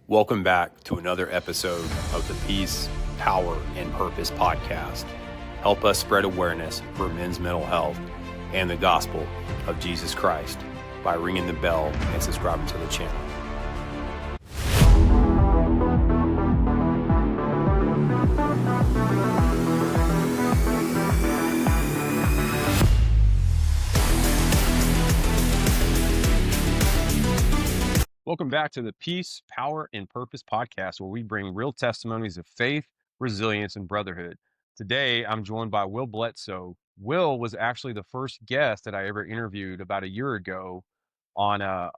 Welcome back to another episode of the Peace, Power, and Purpose podcast. Help us spread awareness for men's mental health and the gospel of Jesus Christ by ringing the bell and subscribing to the channel. Welcome back to the Peace, Power, and Purpose podcast, where we bring real testimonies of faith, resilience, and brotherhood. Today, I'm joined by Will Bledsoe. Will was actually the first guest that I ever interviewed about a year ago on a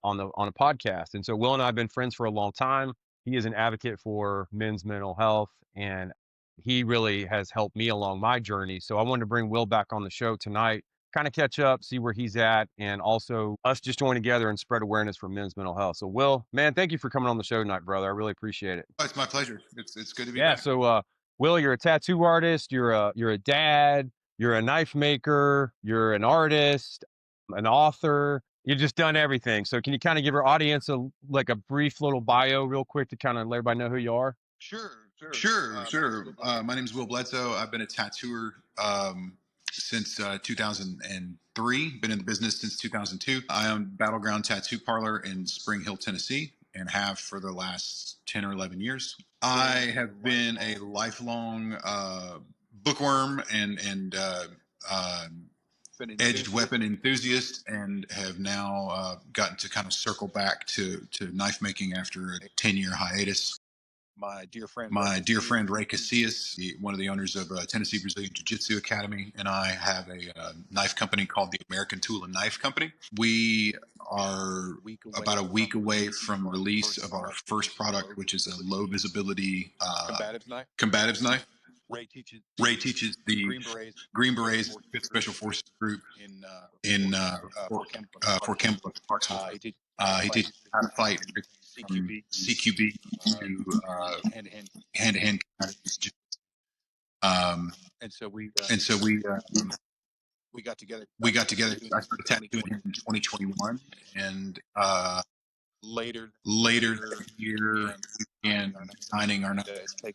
podcast. And so Will and I have been friends for a long time. He is an advocate for men's mental health, and he really has helped me along my journey. So I wanted to bring Will back on the show tonight, kind of catch up, see where he's at, and also us just join together and spread awareness for men's mental health. So Will, man, thank you for coming on the show tonight, brother. I really appreciate it. Oh, it's my pleasure. It's good to be Yeah. back. So Will, you're a tattoo artist, you're a dad, you're a knife maker, you're an artist, an author. You've just done everything. So can you kind of give our audience a brief little bio real quick to kind of let everybody know who you are? Sure. My name is Will Bledsoe. I've been a tattooer since 2003. Been in the business since 2002. I own Battleground Tattoo Parlor in Spring Hill, Tennessee, and have for the last 10 or 11 years. I have been a lifelong bookworm and edged weapon enthusiast, and have now gotten to kind of circle back to knife making after a 10-year hiatus. My dear friend Ray Casillas, one of the owners of Tennessee Brazilian Jiu-Jitsu Academy, and I have a knife company called the American Tool and Knife Company. We are about a week away from release of our first product, which is a low visibility combatives knife. Ray teaches the Green Berets, 5th Special Forces Group in Fort Campbell, Clarksville. He teaches how to fight from CQB to hand-to-hand. And so we got together. I started tattooing him in 2021, and later that year we began designing our knife,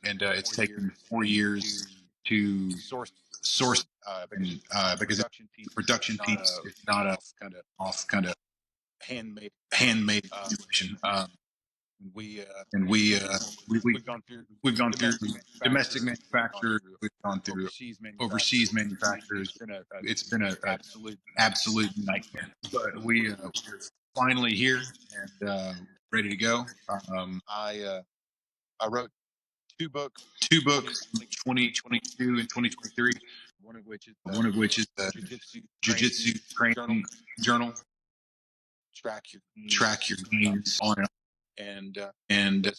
and it's taken 4 years to source because the production piece is not a kind of handmade situation. We've gone through domestic manufacturers. We've gone through overseas manufacturers. It's been an absolute nightmare. But we're finally here and ready to go. I wrote two books, 2022 and 2023. One of which is the Jiu-Jitsu Training Journal. Track your gains on it. And the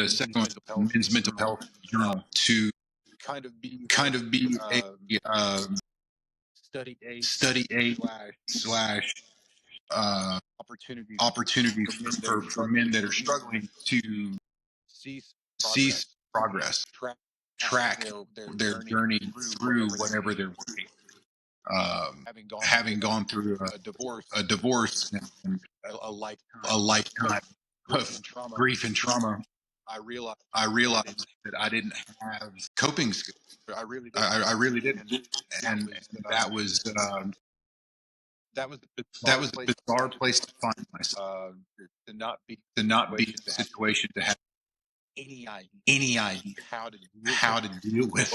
second one, Men's Mental Health Journal, to kind of be a study aid slash opportunity for men that are struggling to see progress, track their journey through whatever they're working. Having gone through a divorce and a lifetime of grief and trauma, I realized that I didn't have coping skills. I really didn't, and that was a bizarre place to find myself. To not be in a situation to have any idea how to deal with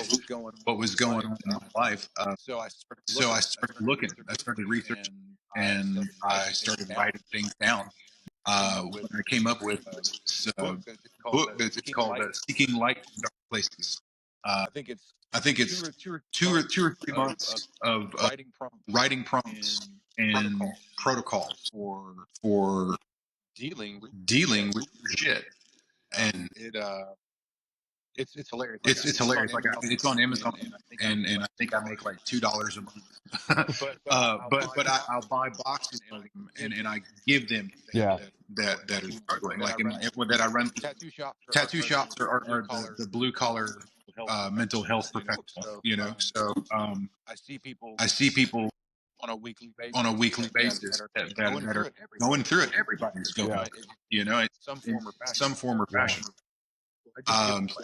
what was going on in my life. So I started looking. I started researching, and I started writing things down. What I came up with this book that's called "Seeking Light in Dark Places." I think it's two or 3 months of writing prompts and protocols for dealing with shit. And it's hilarious. It's hilarious. It's on Amazon, and I think I make like $2 a month. but I'll buy boxes of them, and I give them that are struggling. That I run tattoo shops are the blue collar mental health professionals. So I see people on a weekly basis basis that are going through it. Everybody's going Yeah. through it, in some form or Yeah. fashion. So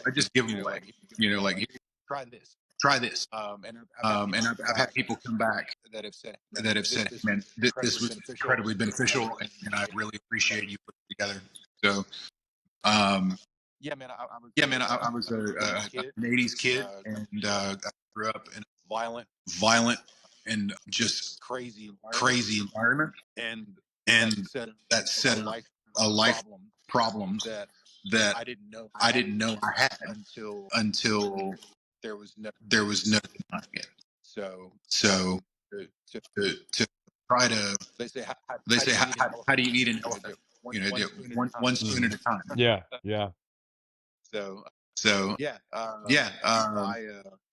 I just give them away. Like, "Here, try this." And I've had people come back that have said, "Hey, man, this was incredibly beneficial, and I really appreciate you putting it together." So, um, yeah, man, I was an '80s kid, and I grew up in a violent and just crazy environment, and that set a life problem that I didn't know I had until there was no denying it. So to try to, they say, how do you eat an elephant? One spoon Mm. at a time. Yeah. Yeah. So yeah,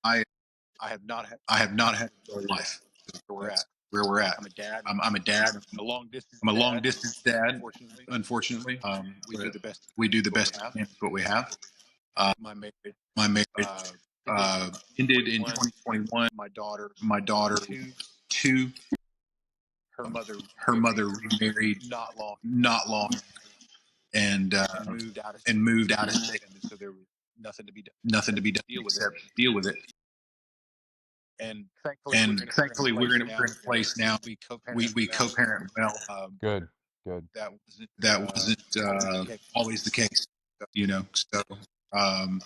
I I have not had a full life. So that's where we're at. I'm a dad. I'm a long distance dad, unfortunately. But we do the best we can with what we have. Uh, my marriage ended in 2021. My daughter, two. Her mother remarried not long, and moved out of state. Nothing to be done except deal with it. And thankfully, we're in a place now. We co-parent well. Good. Good. That wasn't always the case, So um,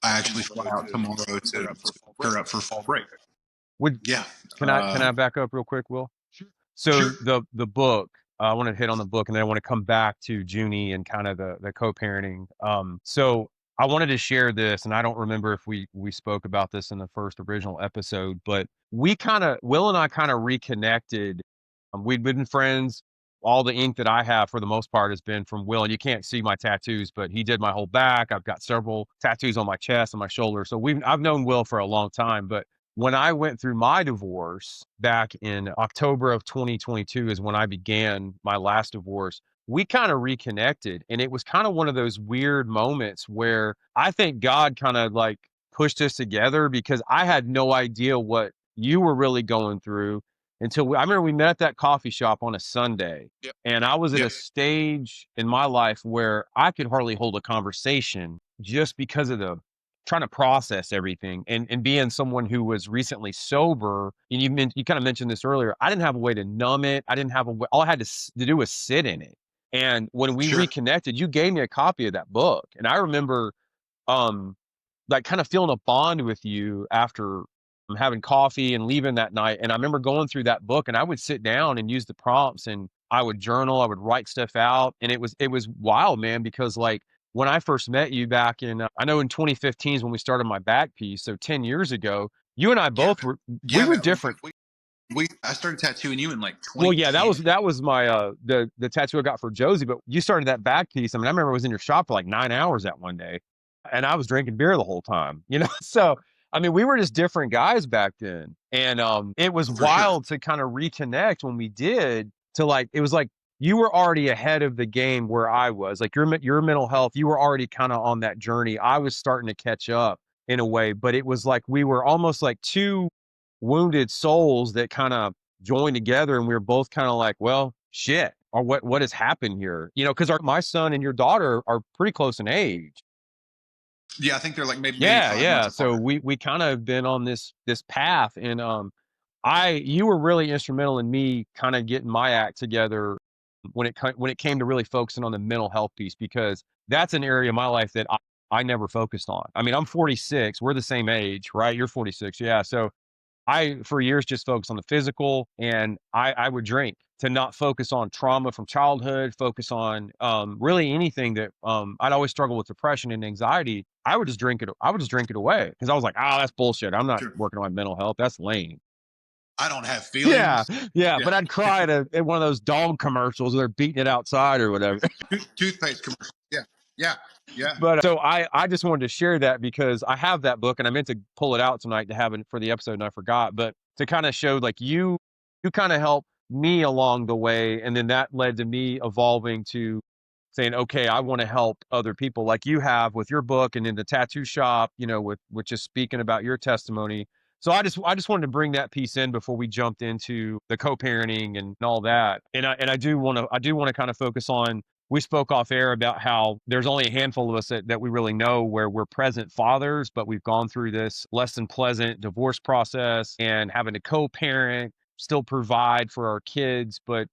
I actually fly out tomorrow to pick her up for fall break. Would Yeah. can I back up real quick, Will? So Sure. the book, I want to hit on the book, and then I want to come back to Junie and kind of the co-parenting. So I wanted to share this, and I don't remember if we spoke about this in the first original episode, but we kind of Will and I kind of reconnected. We'd been friends. All the ink that I have for the most part has been from Will, and you can't see my tattoos, but he did my whole back. I've got several tattoos on my chest and my shoulder. So I've known Will for a long time, but when I went through my divorce back in October of 2022 is when I began my last divorce. We kind of reconnected, and it was kind of one of those weird moments where I think God kind of like pushed us together because I had no idea what you were really going through until I remember we met at that coffee shop on a Sunday. Yep. And I was at Yep. a stage in my life where I could hardly hold a conversation just because of the trying to process everything and being someone who was recently sober. And you kind of mentioned this earlier. I didn't have a way to numb it. I didn't have a way, all I had to do was sit in it. And when we Sure. reconnected, you gave me a copy of that book. And I remember, um, like kind of feeling a bond with you after having coffee and leaving that night. And I remember going through that book, and I would sit down and use the prompts, and I would journal, I would write stuff out. And it was wild, man, because like when I first met you back in, I know in 2015 is when we started my back piece. So 10 years ago, you and I Yeah. both we Yeah, were man. different. I started tattooing you in like Well, yeah, 2010. that was my the tattoo I got for Josie, but you started that back piece. I mean, I remember I was in your shop for like 9 hours that one day, and I was drinking beer the whole time, you know. So I mean, we were just different guys back then, and it was For sure. wild to kind of reconnect when we did. To like, it was like you were already ahead of the game where I was. Like your mental health, you were already kind of on that journey. I was starting to catch up in a way, but it was like we were almost like two wounded souls that kind of joined together, and we were both kind of like, well, shit, or what has happened here? You know, because my son and your daughter are pretty close in age. Yeah, I think they're like maybe Yeah, 5 months yeah. So apart. we kind of been on this path, and you were really instrumental in me kind of getting my act together when it came to really focusing on the mental health piece, because that's an area of my life that I never focused on. I mean, I'm 46. We're the same age, right? You're 46. Yeah. So I, for years, just focused on the physical, and I would drink to not focus on trauma from childhood, focus on really anything that I'd always struggle with depression and anxiety. I would just drink it. I would just drink it away because I was like, oh, that's bullshit. I'm not Sure. working on my mental health. That's lame. I don't have Yeah, feelings. yeah. Yeah. But I'd cry at one of those dog commercials where they're beating it outside or whatever. Toothpaste commercials. Yeah. Yeah. Yeah. But so I just wanted to share that because I have that book, and I meant to pull it out tonight to have it for the episode, and I forgot. But to kind of show like you kind of helped me along the way, and then that led to me evolving to saying, okay, I want to help other people like you have with your book, and in the tattoo shop, you know, with just speaking about your testimony. So I just wanted to bring that piece in before we jumped into the co-parenting and all that. And I do want to kind of focus on, we spoke off air about how there's only a handful of us that we really know where we're present fathers, but we've gone through this less than pleasant divorce process and having to co-parent, still provide for our kids. But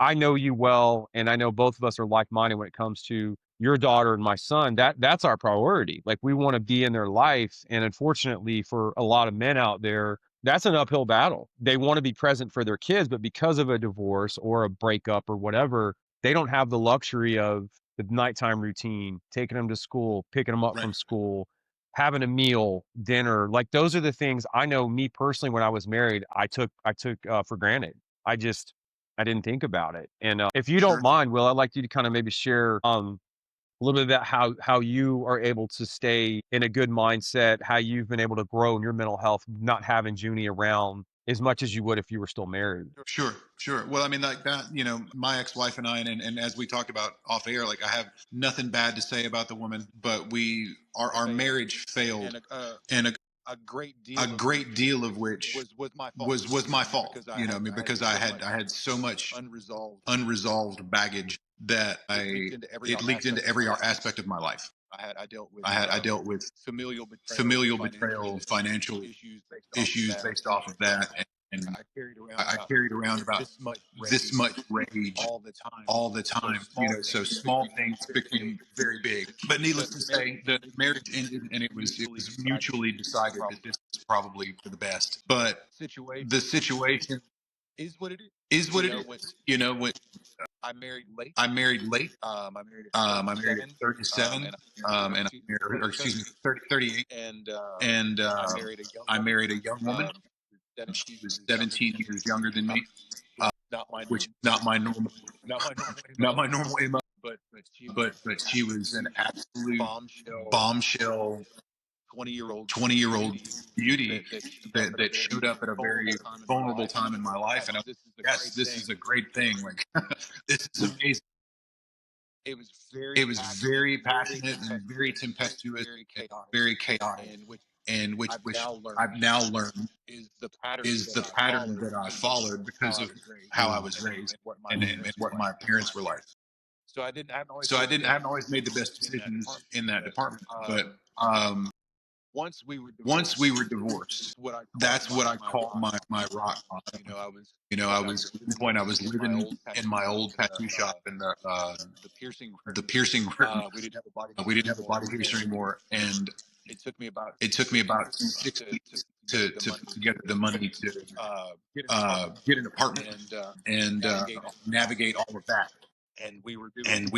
I know you well, and I know both of us are like-minded when it comes to your daughter and my son. That's our priority. Like, we want to be in their life. And unfortunately, for a lot of men out there, that's an uphill battle. They want to be present for their kids, but because of a divorce or a breakup or whatever, they don't have the luxury of the nighttime routine, taking them to school, picking them up Right. from school, having a meal, dinner. Like, those are the things I know, me personally, when I was married, I took for granted. I didn't think about it. And if you don't Sure. mind, Will, I'd like you to kind of maybe share a little bit about how you are able to stay in a good mindset, how you've been able to grow in your mental health, not having Junie around as much as you would if you were still married. Sure, sure. Well, I mean, like that, my ex-wife and I, and as we talked about off air, like I have nothing bad to say about the woman, but our marriage failed, and a great deal of which was my fault. I mean, because I had so much unresolved baggage that I it leaked into every aspect of my life. I dealt with familial betrayal, financial issues based off of that, and I carried around about this much rage all the time. So small things became very big. But needless to say, the marriage ended, and it was mutually decided that this was probably for the best. But the situation is what it is. When I married late, I married at 37, and I married, or excuse me, 38, and I married a young woman. She was 17 years younger than me, which is not my normal, not my normal MO. But she was an absolute bombshell, 20-year-old beauty that showed up at a very vulnerable time in my life, and I was, yes, this is a great thing. Like, this is amazing. It was very passionate and very tempestuous and very chaotic, and which I've now learned is the pattern that I followed because of how I Mm. was raised, and what my parents were like. So I hadn't always made the best decisions in that department. But once we were divorced, that's what I call my rock bottom. I was at one point I was living in my old tattoo shop in the piercing room. We didn't have a body piercer anymore, and it took me about 6 weeks to put together the money to get an apartment and navigate all of that. And we were doing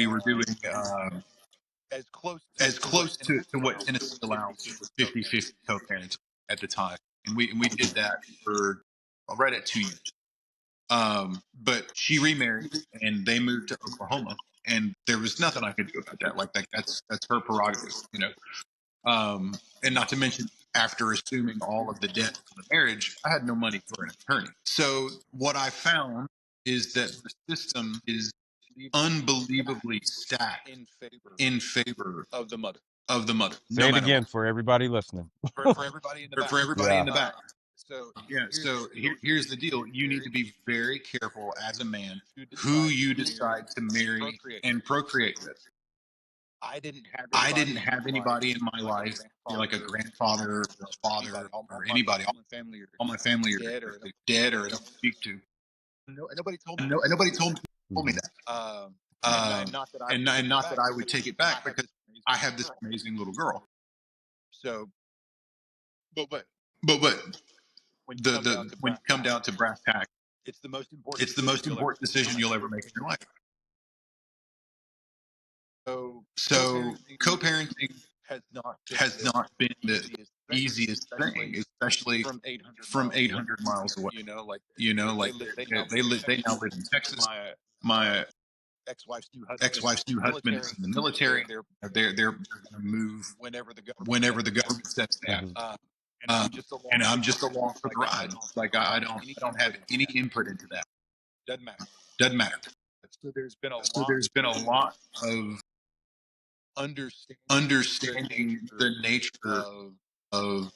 as close to what Tennessee allows for 50-50 co-parenting at the time. And we did that for right at 2 years. But she remarried and they moved to Oklahoma, and there was nothing I could do about that. Like, that's her prerogative. And not to mention, after assuming all of the debt from the marriage, I had no money for an attorney. So what I found is that the system is unbelievably stacked in favor of the mother, Say no it matter what. again for everybody listening. For everybody Yeah. in the back. Yeah. So here's the deal: you need to be very careful as a man who you decide to marry and procreate with. I didn't have anybody in my life, like a grandfather or a father or anybody. All my family are dead or I don't speak to. And nobody told me Hmm. that. And not that I would take it back, because I have this amazing little girl. But the when you come down to brass tacks, it's the most important decision you'll ever make in your life. So co-parenting has not been the easiest thing, especially from 800 miles away. Like they now live in Texas. My ex-wife's new husband is in the military. They're going to move whenever the government says they have. Hmm. And I'm just along for the ride. Like, I don't have any input into that. Doesn't matter. So there's been a lot of understanding the nature of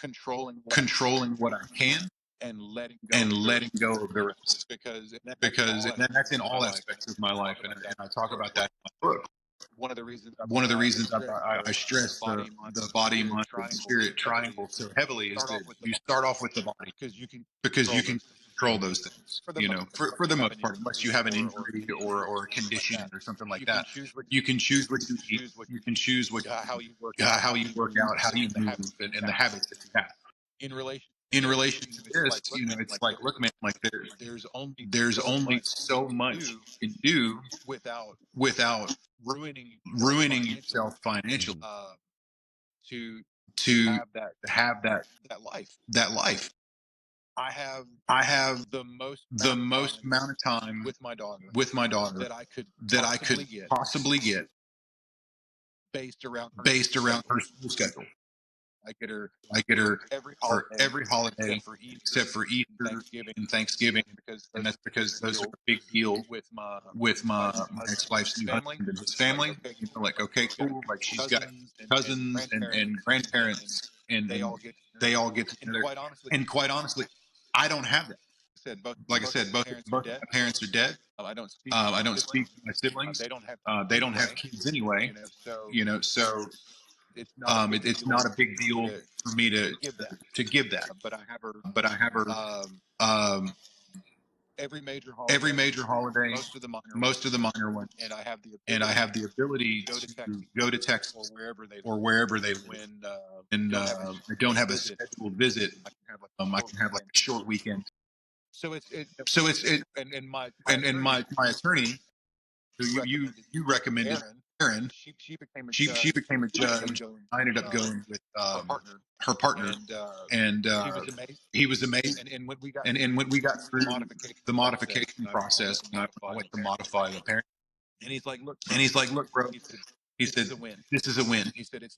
controlling what I can and letting go of the rest. Because and that's in all aspects of my life, and I talk about that in my book. One of the reasons I stress the body, mind, and spirit triangle so heavily is that you start off with the body because you can control those things, for the most part, unless you have an injury or a condition or something like that. You can choose what you eat, you can choose what how you work out, how you move, and the habits that you have. In relation to this, it's like, look, man, like there's only so much you can do without ruining yourself financially Mhm. to have that life. I have the most amount of time with my daughter that I could possibly get based around her school schedule. I get her for every holiday except for Easter and Thanksgiving, and that's because those are a big deal with my ex-wife's new husband and his family. Like, okay, cool. Like, she's got cousins and grandparents, and they all get together. And quite honestly, I don't have that. Like I said, both of my parents are dead. I don't speak to my siblings. They don't have kids anyway. So it's not a big deal for me to give that. But I have her um, every major holiday, most of the minor ones, and I have the ability to go to Texas or wherever they live. And I don't have a scheduled visit. I can have like a short weekend. So it's it, and my attorney, who you recommended, Aaron, she became a judge. I ended up going with her partner, and he was amazing. And when we got through the modification process, and I went to modify the parent, and he's like, "Look, bro," he said, "this is a win." He said, "It's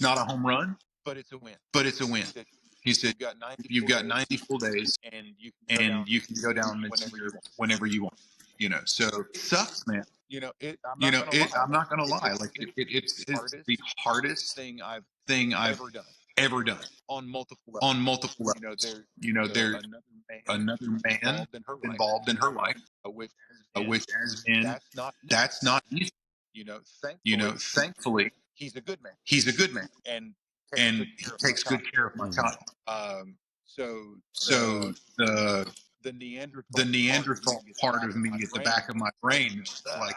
not a home run, but it's a win." He said, "You've got 90 full days, and you can go down this year whenever you want." So it sucks, man. I'm not gonna lie. Like, it's the hardest thing I've ever done on multiple levels. There's another man involved in her life, which has been that's not easy. Thankfully, he's a good man, and he takes good care of my Mhm. child. So the Neanderthal part of me at the back of my brain is like,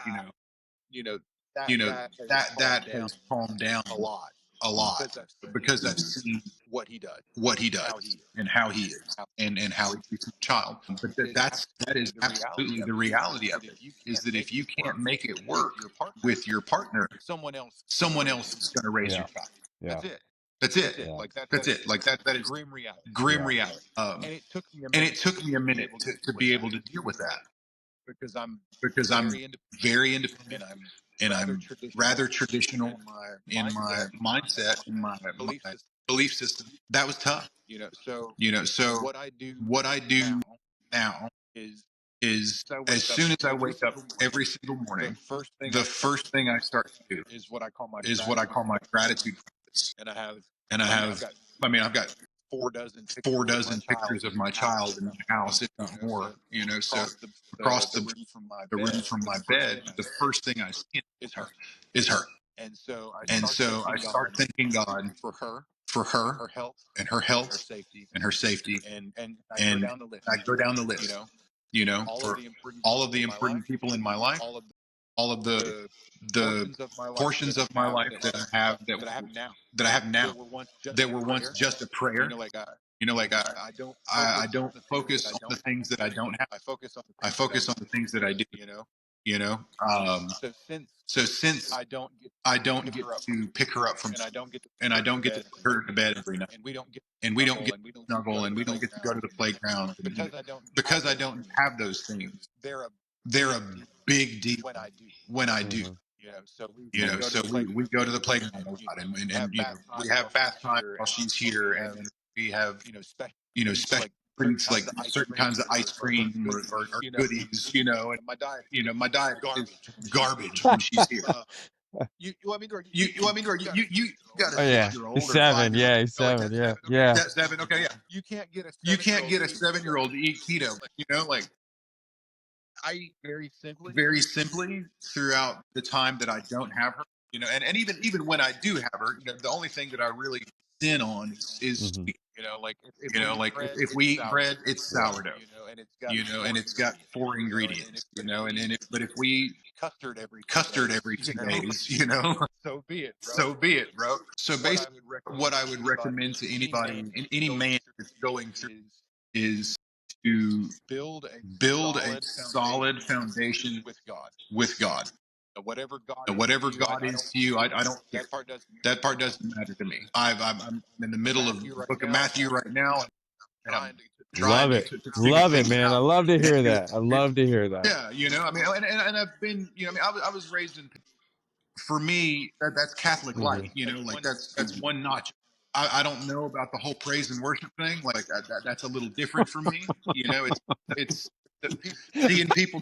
you know that has calmed down a lot because I've seen what he does and how he is, and how he treats a child. But that is absolutely the reality of it, is that if you can't make it work with your partner, someone else is going to raise your Yeah. child. Yeah. That's it. Yeah. That's it. Like, that is grim Yeah. reality. And it took me a minute to be able to deal with that, because I'm very independent, and I'm rather traditional in my mindset, in my belief system. That was tough. So what I do now is, as soon as I wake up every single morning, the first thing I start to do is what I call my gratitude practice. And I've got 4 dozen pictures of my child in my house, if not more. So across the room from my bed, the first thing I see is her. And so I start thanking God for her and her health and her safety. And I go down the list, for all of the important people in my life, all of the portions of my life that I have now, that were once just a prayer. Like, I don't focus on the things that I don't have. I focus on the things that I do. You know. So since I don't get to pick her up from school, and I don't get to put her to bed every night, and we don't get to snuggle, and we don't get to go to the playground, and because I don't have those things, they're a big deal when I do. Mhm. So we go to the playground a lot, and we have bath time while she's here, and then we have special drinks, like certain kinds of ice cream, or goodies. And my diet is garbage when she's here. I mean, or you got a Oh yeah, 6-year-old he's or a 7. 5-year-old. Yeah, he's Like 7. that's Yeah, 7. Okay, yeah. that's 7. Okay, yeah. You can't get a 7-year-old to eat keto. Like very simply throughout the time that I don't have her, and even when I do have her, the only thing that I really sin on is Hmm. sweet. Like if we eat bread, it's Yeah. sourdough, and it's got 4 ingredients, but if we eat custard every 2 days, so be it, bro. So basically, what I would recommend to anybody, any man that's going through, is to build a solid foundation with God. Now, whatever God is to you, I don't care. That part doesn't matter to me. I'm in the middle of the book of Matthew right now, and I'm trying Love to, it. to, to figure Love it, things man. I out. love to hear that. I love to hear that. Yeah, I mean, and I've been, I mean, I was raised in, for me, that's Catholic light. Hmm. Like that's one notch. I don't know about the whole praise and worship thing. Like that's a little different for me. It's seeing people,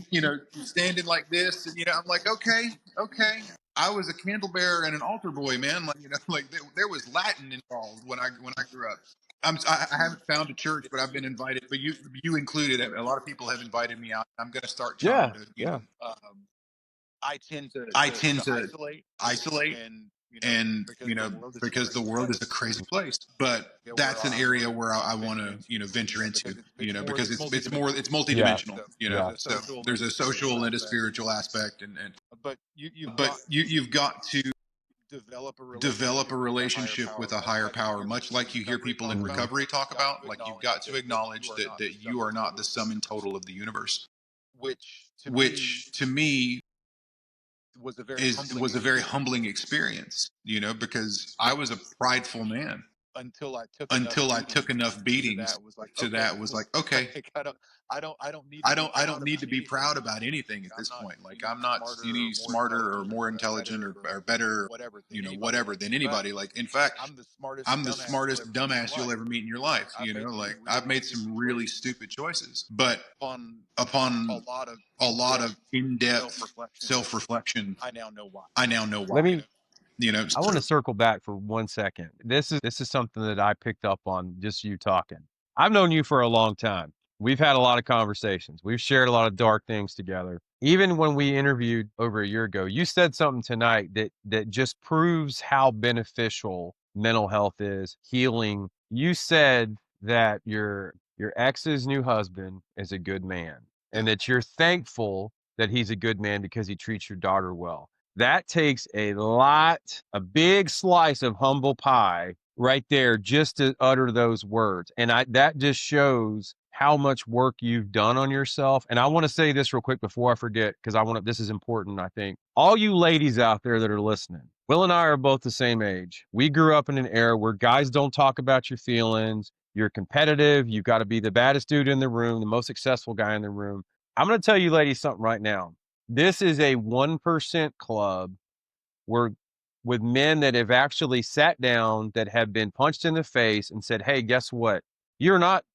standing like this, and I'm like, okay. I was a candle bearer and an altar boy, man. Like like there was Latin involved when I grew up. I haven't found a church, but I've been invited. But you included. A lot of people have invited me out. I'm going to start trying Yeah, to, yeah. I tend to isolate, and because the world is a crazy place, but that's an area where I want to venture into, because it's Yeah, multidimensional, yeah. so there's a social and a spiritual aspect, but you've got to develop a relationship with a higher power, much like you hear people in Hmm. recovery talk about. Like you've got to acknowledge that you are not the sum and total of the universe, which to me was a very humbling experience, because I was a prideful man until I took enough beatings to that was like, okay, I don't need to be proud about anything at this point. Like I'm not any smarter or more intelligent or better, whatever than anybody. Like in fact, I'm the smartest dumbass you'll ever meet in your life. Like I've made some really stupid choices, but upon a lot of in-depth self-reflection, I now know Let why. me I want to So circle back for 1 second. This is something that I picked up on just you talking. I've known you for a long time. We've had a lot of conversations. We've shared a lot of dark things together. Even when we interviewed over a year ago, you said something tonight that just proves how beneficial mental health is, healing. You said that your ex's new husband is a good man yeah, and that you're thankful that he's a good man because he treats your daughter well. That takes a big slice of humble pie right there just to utter those words. And that just shows how much work you've done on yourself. And I want to say this real quick before I forget, because this is important, I think. All you ladies out there that are listening, Will and I are both the same age. We grew up in an era where guys don't talk about your feelings. You're competitive. You've got to be the baddest dude in the room, the most successful guy in the room. I'm going to tell you ladies something right now. This is a 1% club where with men that have actually sat down, that have been punched in the face and said, hey, guess what? You're not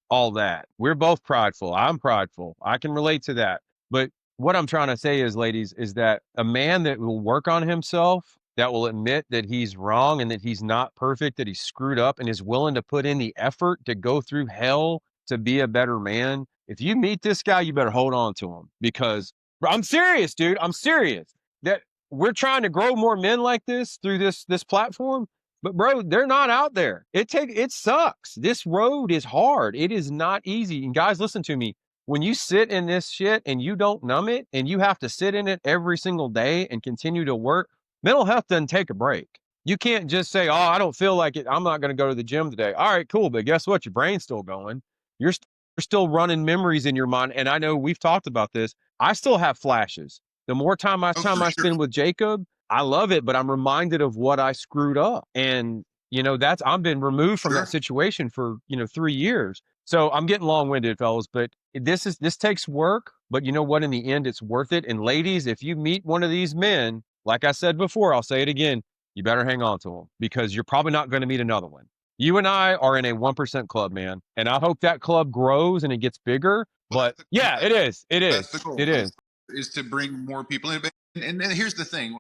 all that. We're both prideful. I'm prideful. I can relate to that. But what I'm trying to say is, ladies, is that a man that will work on himself, that will admit that he's wrong and that he's not perfect, that he's screwed up, and is willing to put in the effort to go through hell to be a better man. If you meet this guy, you better hold on to him, because I'm serious, dude. I'm serious. That we're trying to grow more men like this through this platform. But bro, they're not out there. It sucks. This road is hard. It is not easy. And guys, listen to me. When you sit in this shit and you don't numb it and you have to sit in it every single day and continue to work, mental health doesn't take a break. You can't just say, "Oh, I don't feel like it. I'm not going to go to the gym today." All right, cool, but guess what? Your brain's still going. You're still running memories in your mind. And I know we've talked about this. I still have flashes. The more oh, for time I sure, spend with Jacob, I love it, but I'm reminded of what I screwed up. And, that's I've been removed from that sure. situation for, 3 years. So I'm getting long winded, fellas, but this takes work. But you know what? In the end, it's worth it. And ladies, if you meet one of these men, like I said before, I'll say it again, you better hang on to them, because you're probably not going to meet another one. You and I are in a 1% club, man. And I hope that club grows and it gets bigger. Well, But yeah, it is. It that's is. the goal, It is. is to bring more people in. And here's the thing: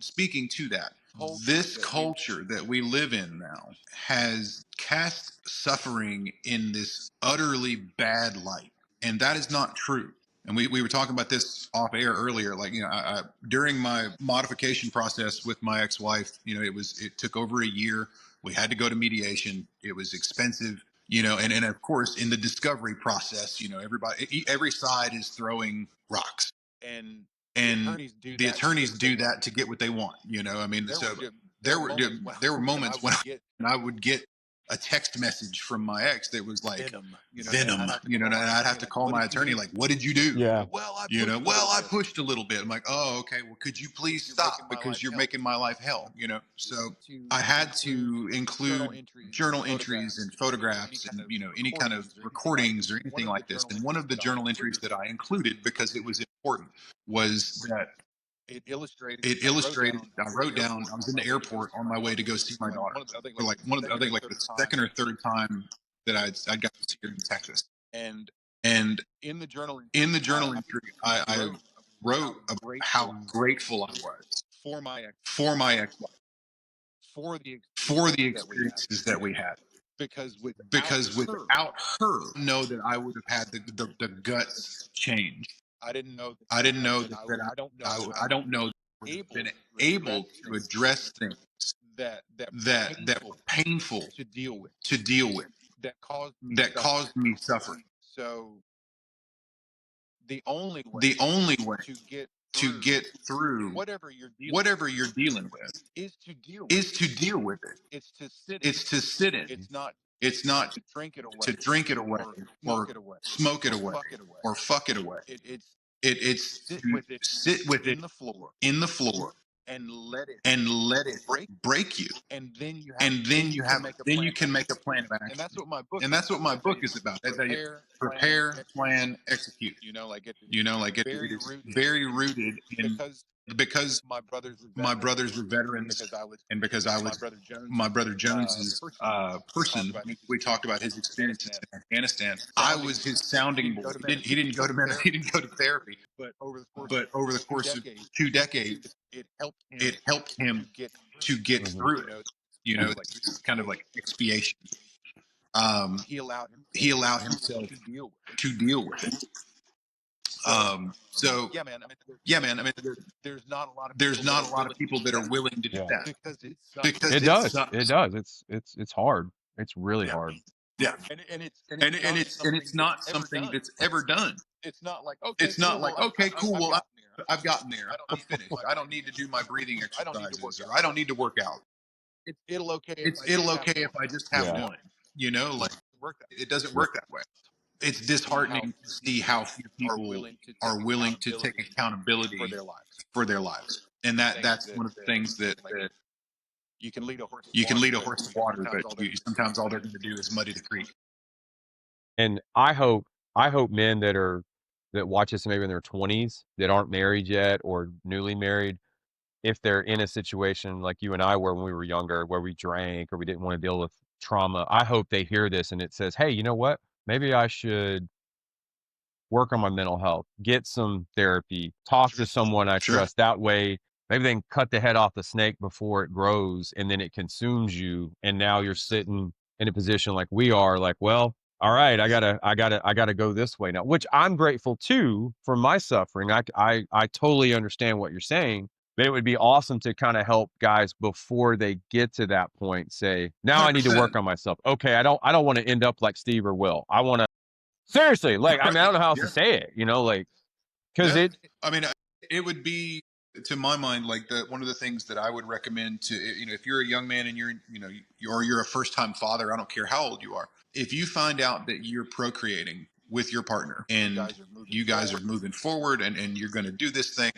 speaking to that, this culture that we live in now has cast suffering in this utterly bad light. And that is not true. And we were talking about this off air earlier. Like, during my modification process with my ex-wife, it took over a year. We had to go to mediation. It was expensive, and of course, in the discovery process, every side is throwing rocks. And the attorneys do that to get what they want. I mean, there were moments when I would get a text message from my ex that was like venom, and I'd have to call my attorney, like, what did you do? Yeah. Well, I pushed a little bit. I'm like, oh, okay. Well, could you please stop, because you're making my life hell, So I had to include journal entries and photographs and, any kind of recordings or anything like this. And one of the journal entries that I included, because it was important, was that it illustrated. I wrote down. I was in the airport on my way to go see my daughter for like I think like the second or third time that I'd got to see her in Texas. And in the journal entry, I wrote about how grateful I was for my ex-wife, for the experiences that we had, because without her, I know that I would have had the guts to change. I didn't know I don't know that I would have been able to address things that were painful to deal with, that caused me suffering. The only way to get through whatever you're dealing with is to deal with it. It's to sit in. It's not to drink it away or smoke it away or fuck it away. It's to sit with it in the floor and let it break you. And then you can make a plan of action. And that's what my book is about. That's how you prepare, plan, execute. It is very rooted in, because my brothers were veterans, and because I was my brother Jones's person. We talked about his experiences in Afghanistan. I was his sounding board. He didn't go to he didn't go to therapy, but over the course of 2 decades, it helped him to get Mhm. through it. It's kind of like expiation. He allowed himself to deal with it. So yeah, man. I mean, there's not a lot of people that are willing to do Yeah. that, because It it does. It sucks. does. It's hard. It's really Yeah, hard. yeah. And it's not something that's ever done. It's not like, okay, cool. Well, I've gotten there. I'm finished. I don't need to do my breathing exercises, or I don't need to work out. It'll okay if I just have Yeah. one. Like, it doesn't work that way. It's disheartening to see how few people are willing to take accountability for their lives. And that's one of the things that you can lead a horse to water, but sometimes all they're going to do is muddy the creek. And I hope men that watch this maybe in their 20s that aren't married yet or newly married, if they're in a situation like you and I were when we were younger, where we drank or we didn't want to deal with trauma, I hope they hear this and it says, "Hey, you know what? Maybe I should work on my mental health, get some therapy, talk to someone I Sure. trust." That way, maybe they can cut the head off the snake before it grows and then it consumes you. And now you're sitting in a position like we are, like, well, all right, I gotta go this way now, which I'm grateful too for my suffering. I totally understand what you're saying. But it would be awesome to kind of help guys before they get to that point say, now I need to 100%. work on myself. Okay, I don't want to end up like Steve or Will. I want to seriously, like, I mean, I don't know how else Yeah. to say it, like, because Yeah. it, I mean, it would be, to my mind, like one of the things that I would recommend to, if you're a young man and you're a first time father, I don't care how old you are. If you find out that you're procreating with your partner and you guys are moving forward, and you're going to do this thing,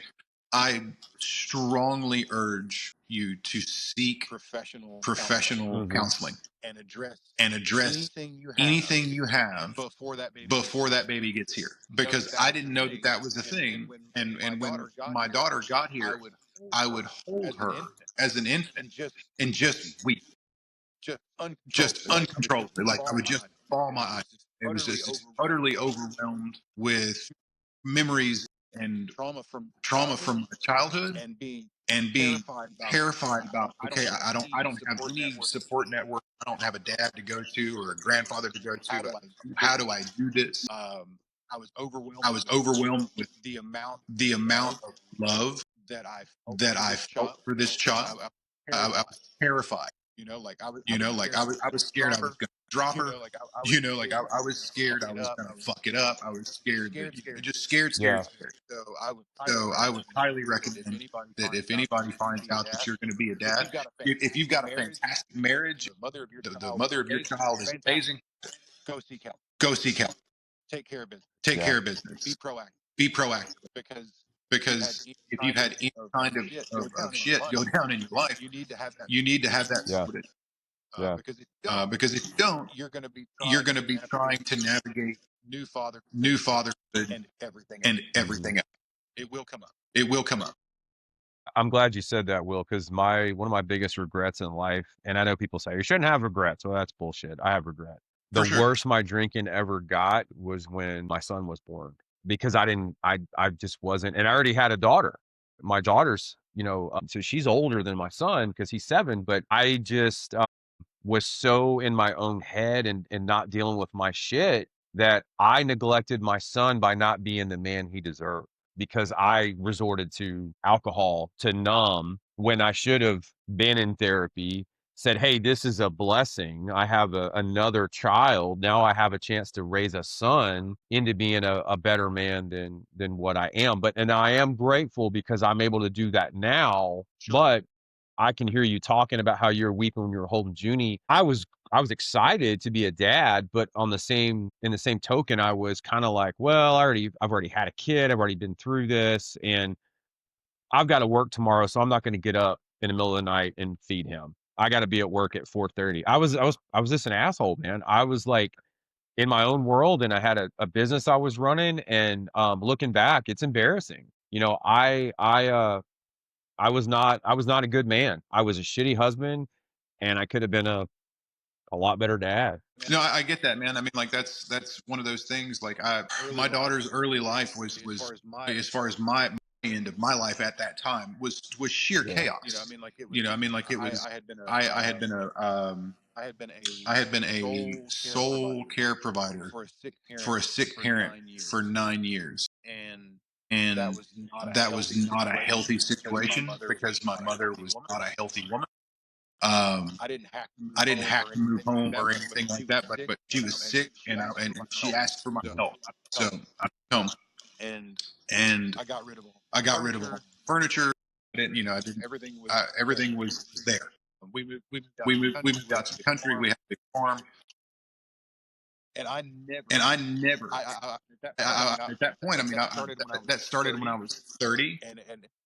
I strongly urge you to seek professional mhm, counseling and address anything you have before that baby gets here, because I didn't know that that was a thing. And when my daughter got here, I would hold her as an infant and just weep, just uncontrollably. Like, I would just bawl my eyes. It was just utterly overwhelmed with memories and trauma from my childhood, and be terrified about, okay, I don't have any support network. I don't have a dad to go to or a grandfather to go to. How do I do this? I was I overwhelmed was with overwhelmed with the amount the of amount love of love that I felt that for I this felt child. for this child. I was I terrified. was terrified. I was Like scared I was I going was to scared I drop was her. going to drop her. I was scared I I was was going to scared fuck I it was up. going I to was fuck it just up. I was just scared that, scared, scared, just scared. scared, Yeah. scared, scared. So I would highly So I would recommend highly that if recommend anybody that finds if out that anybody you're going to finds be a out that dad, you're going to be a if dad, you've got a if you've fantastic got a marriage, fantastic marriage, the mother of your the child mother is of your amazing, child is fantastic, amazing, go seek help. go seek help. Take care of business. Take Yeah. care of Be business. proactive Be proactive. because if you've had Because any if you've kind had any of kind shit go of down in your shit life, go down in your life, you need to have that you need to have that yeah. sorted. Yeah. Because if you don't, Because if you don't, you're going to be you're trying going to to be trying navigate to navigate new fatherhood new fatherhood and everything else. and everything else. It will come up. It will come up. I'm glad you said that, Will, because my one of my biggest regrets in life, and I know people say you shouldn't have regrets. Well, that's bullshit. I have regret. The For sure. worst my drinking ever got was when my son was born because I just wasn't, and I already had a daughter. My daughter's, so she's older than my son because he's 7, but I just was so in my own head and not dealing with my shit that I neglected my son by not being the man he deserved because I resorted to alcohol to numb when I should have been in therapy, said, "Hey, this is a blessing. I have another child. Now I have a chance to raise a son into being a better man than what I am." And I am grateful because I'm able to do that now. Sure. But I can hear you talking about how you were weeping when you were holding Junie. I was excited to be a dad, but in the same token, I was kind of like, well, I've already had a kid, I've already been through this, and I've got to work tomorrow, so I'm not going to get up in the middle of the night and feed him. I got to be at work at 4:30. I was just an asshole, man. I was like in my own world, and I had a business I was running, and looking back, it's embarrassing. I was not a good man. I was a shitty husband, and I could have been a lot better dad. No, I get that, man. I mean, like that's one of those things. Like my daughter's early life was as far as my end of my life at that time was sheer Yeah. chaos. I mean, like it was. I had been a I had been a I had been a sole care sole provider care provider for a sick for parent a sick for parent 9 years, for 9 years, and that and was not a that was healthy not a healthy situation because my situation mother was because my not a mother healthy was woman. not a healthy woman. Um, I didn't have to move I didn't home have or to move anything like home that, or but anything she like was that, sick, but she was sick, she asked for and my she help. asked for my So help. I So took home, I come and and I got rid of all I the got rid of all furniture. the furniture. I didn't. Everything was there. Everything was there. We moved out to the We country. moved We out had a to the big country. We farm, had a big farm, and I and never. I never. At that point, At that point, that started when I was that started when I 30, was 30,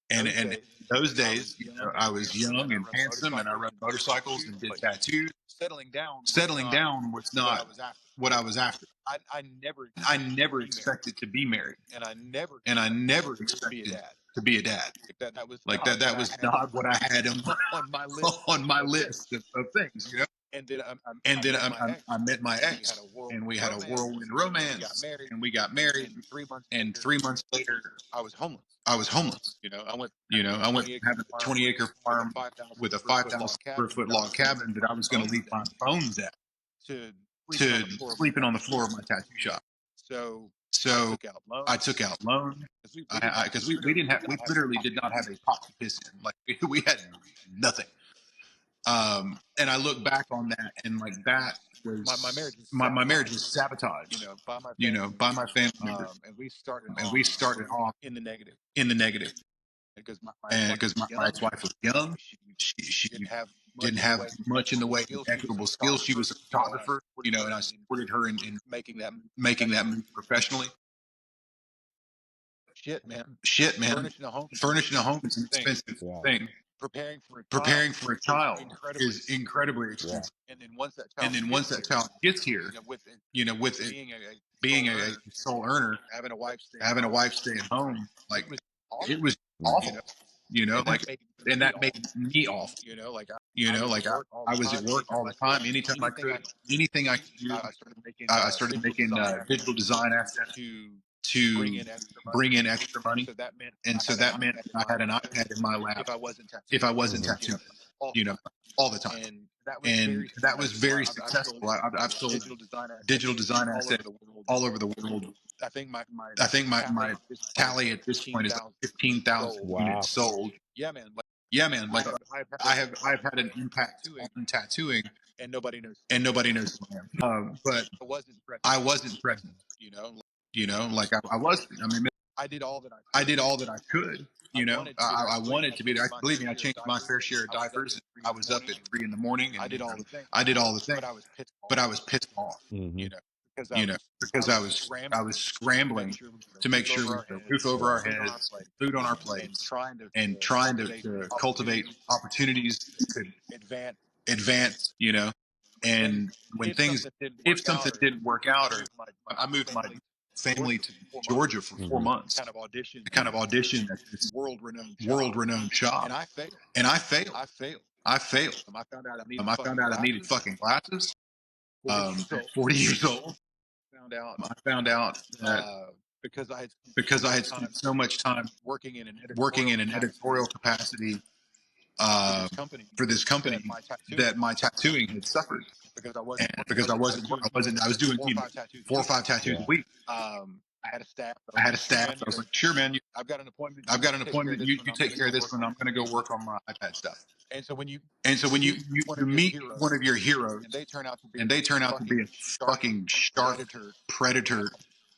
and and those days those I was days, young and I was handsome, and young I and rode handsome, and I motorcycles rode and did motorcycles tattoos. and did But tattoos. settling down was Settling not down was what I not was after. what I was after. I never I expected to never be married, expected to be married, and I never and I expected never to be a expected dad. to be a dad. Like that was Like not what that I was had not what I had on on my list on my of things. list of things, And then And I then met my I ex, met my and we had ex, a and whirlwind we had a romance, whirlwind and we got romance, married. and we got married, And 3 months and later, 3 months later, I was homeless. I was homeless. I went from having a I went 20 from acre having a farm 20-acre with a farm 5,000 with a square five foot thousand log square cabin foot that I log was going to cabin leave that my I was going to bones leave at my bones at, to sleeping on to the floor of my sleeping on the tattoo floor shop. of my tattoo shop. So I So took out loans I took out loan because we we literally didn't did have not have a literally pot did to not have piss a in. pot to piss in. Like we had nothing. And I look back on that, and like that My was marriage was my marriage sabotaged, was sabotaged, by my family by my members, family members, and we started and off we started off in the negative in the negative. because my And ex-wife because was my young. ex-wife was young, She she didn't have didn't much in the have way of much in the equitable way of skills. She was a equitable skills. She photographer, was a and I photographer, supported and her I in supported her in making that move making that professionally. move professionally. Shit, man, Shit, man, furnishing a home is an furnishing a home expensive is an thing. expensive Yeah. thing. Preparing for a child Preparing for a is child incredibly is expensive. incredibly Yeah. expensive. And then once that And child then once gets that here, child gets here, with it with it being a being sole earner, a sole earner, having a wife stay at having a home, wife stay at home, like it was it awful. was You awful, know, like, and that made and me that made awful. me awful. Like I was at Like work all I the was at time, work anytime all I the could, time, anytime I anything I could, could do. anything I could do. I started making I started digital making design assets digital design assets to to bring in extra bring money. in extra And money. so that meant And I so had an that meant iPad in I my had an lap iPad in my lap if I wasn't if I tattooing, wasn't Mhm. you know, tattooing, all the you know, time. all the time. And that was And very that was successful. very I've sold successful. I've sold digital design assets digital design all over assets the world. all over the world. I think my I think my tally at this point is tally like at this point is like 15,000 units 15,000 sold. units Wow. sold. Yeah, man. Like Yeah, man. Like I've had an I've impact had an on impact tattooing, on tattooing, and nobody knows and nobody knows who I am. But I wasn't present. I wasn't present. You know, You know, like I was. I mean, I did all that I I could. did all that I could. I You know, wanted to be there. I Believe me, wanted I to be there. changed my Believe fair me, I share of changed my fair diapers. share of I was up at diapers. three I in the was up morning, at and 3 in the morning, I and did all the things. I did all the things. But I was pissed But off. I was pissed off. You Mhm. know, because You know, I because was I scrambling was to make scrambling sure we had a to make roof sure over we our had a heads, roof over our food on our heads, plate, food on our and plates, trying and to trying cultivate to cultivate opportunities opportunities that could advance. advance. You know, When things, and when if things, something didn't if work out, something or didn't work I out, or moved my I moved my family to family Georgia to for 4 months Georgia for four Mhm. to months kind of audition to kind of at this audition at this world renowned world job, renowned and shop, I failed. and I failed. I failed. I failed. I found out I needed I found fucking out I needed glasses. fucking glasses. 40 years At old. 40 years old, Found out I found out that uh, because I had spent so because I much had time spent so much time working in an working editorial in an editorial capacity capacity for uh, this company for this that company, my tattooing that had my suffered tattooing had suffered, because I and wasn't working. because I I was wasn't, doing I was doing 4 or 5 tattoos a 4 or week. 5 tattoos a Yeah. week. I had a staff. I I was had a like, sure, staff. man, I was like, sure, man, I've got an appointment. I've You got an take care of appointment. this one. You I'm going take to care go of this work one. on I'm my going to go iPad work stuff. on my iPad stuff. And so when you And so when meet one you of your meet heroes one of your heroes, and they turn out to be and they turn out to be fucking a shark fucking shark predator predator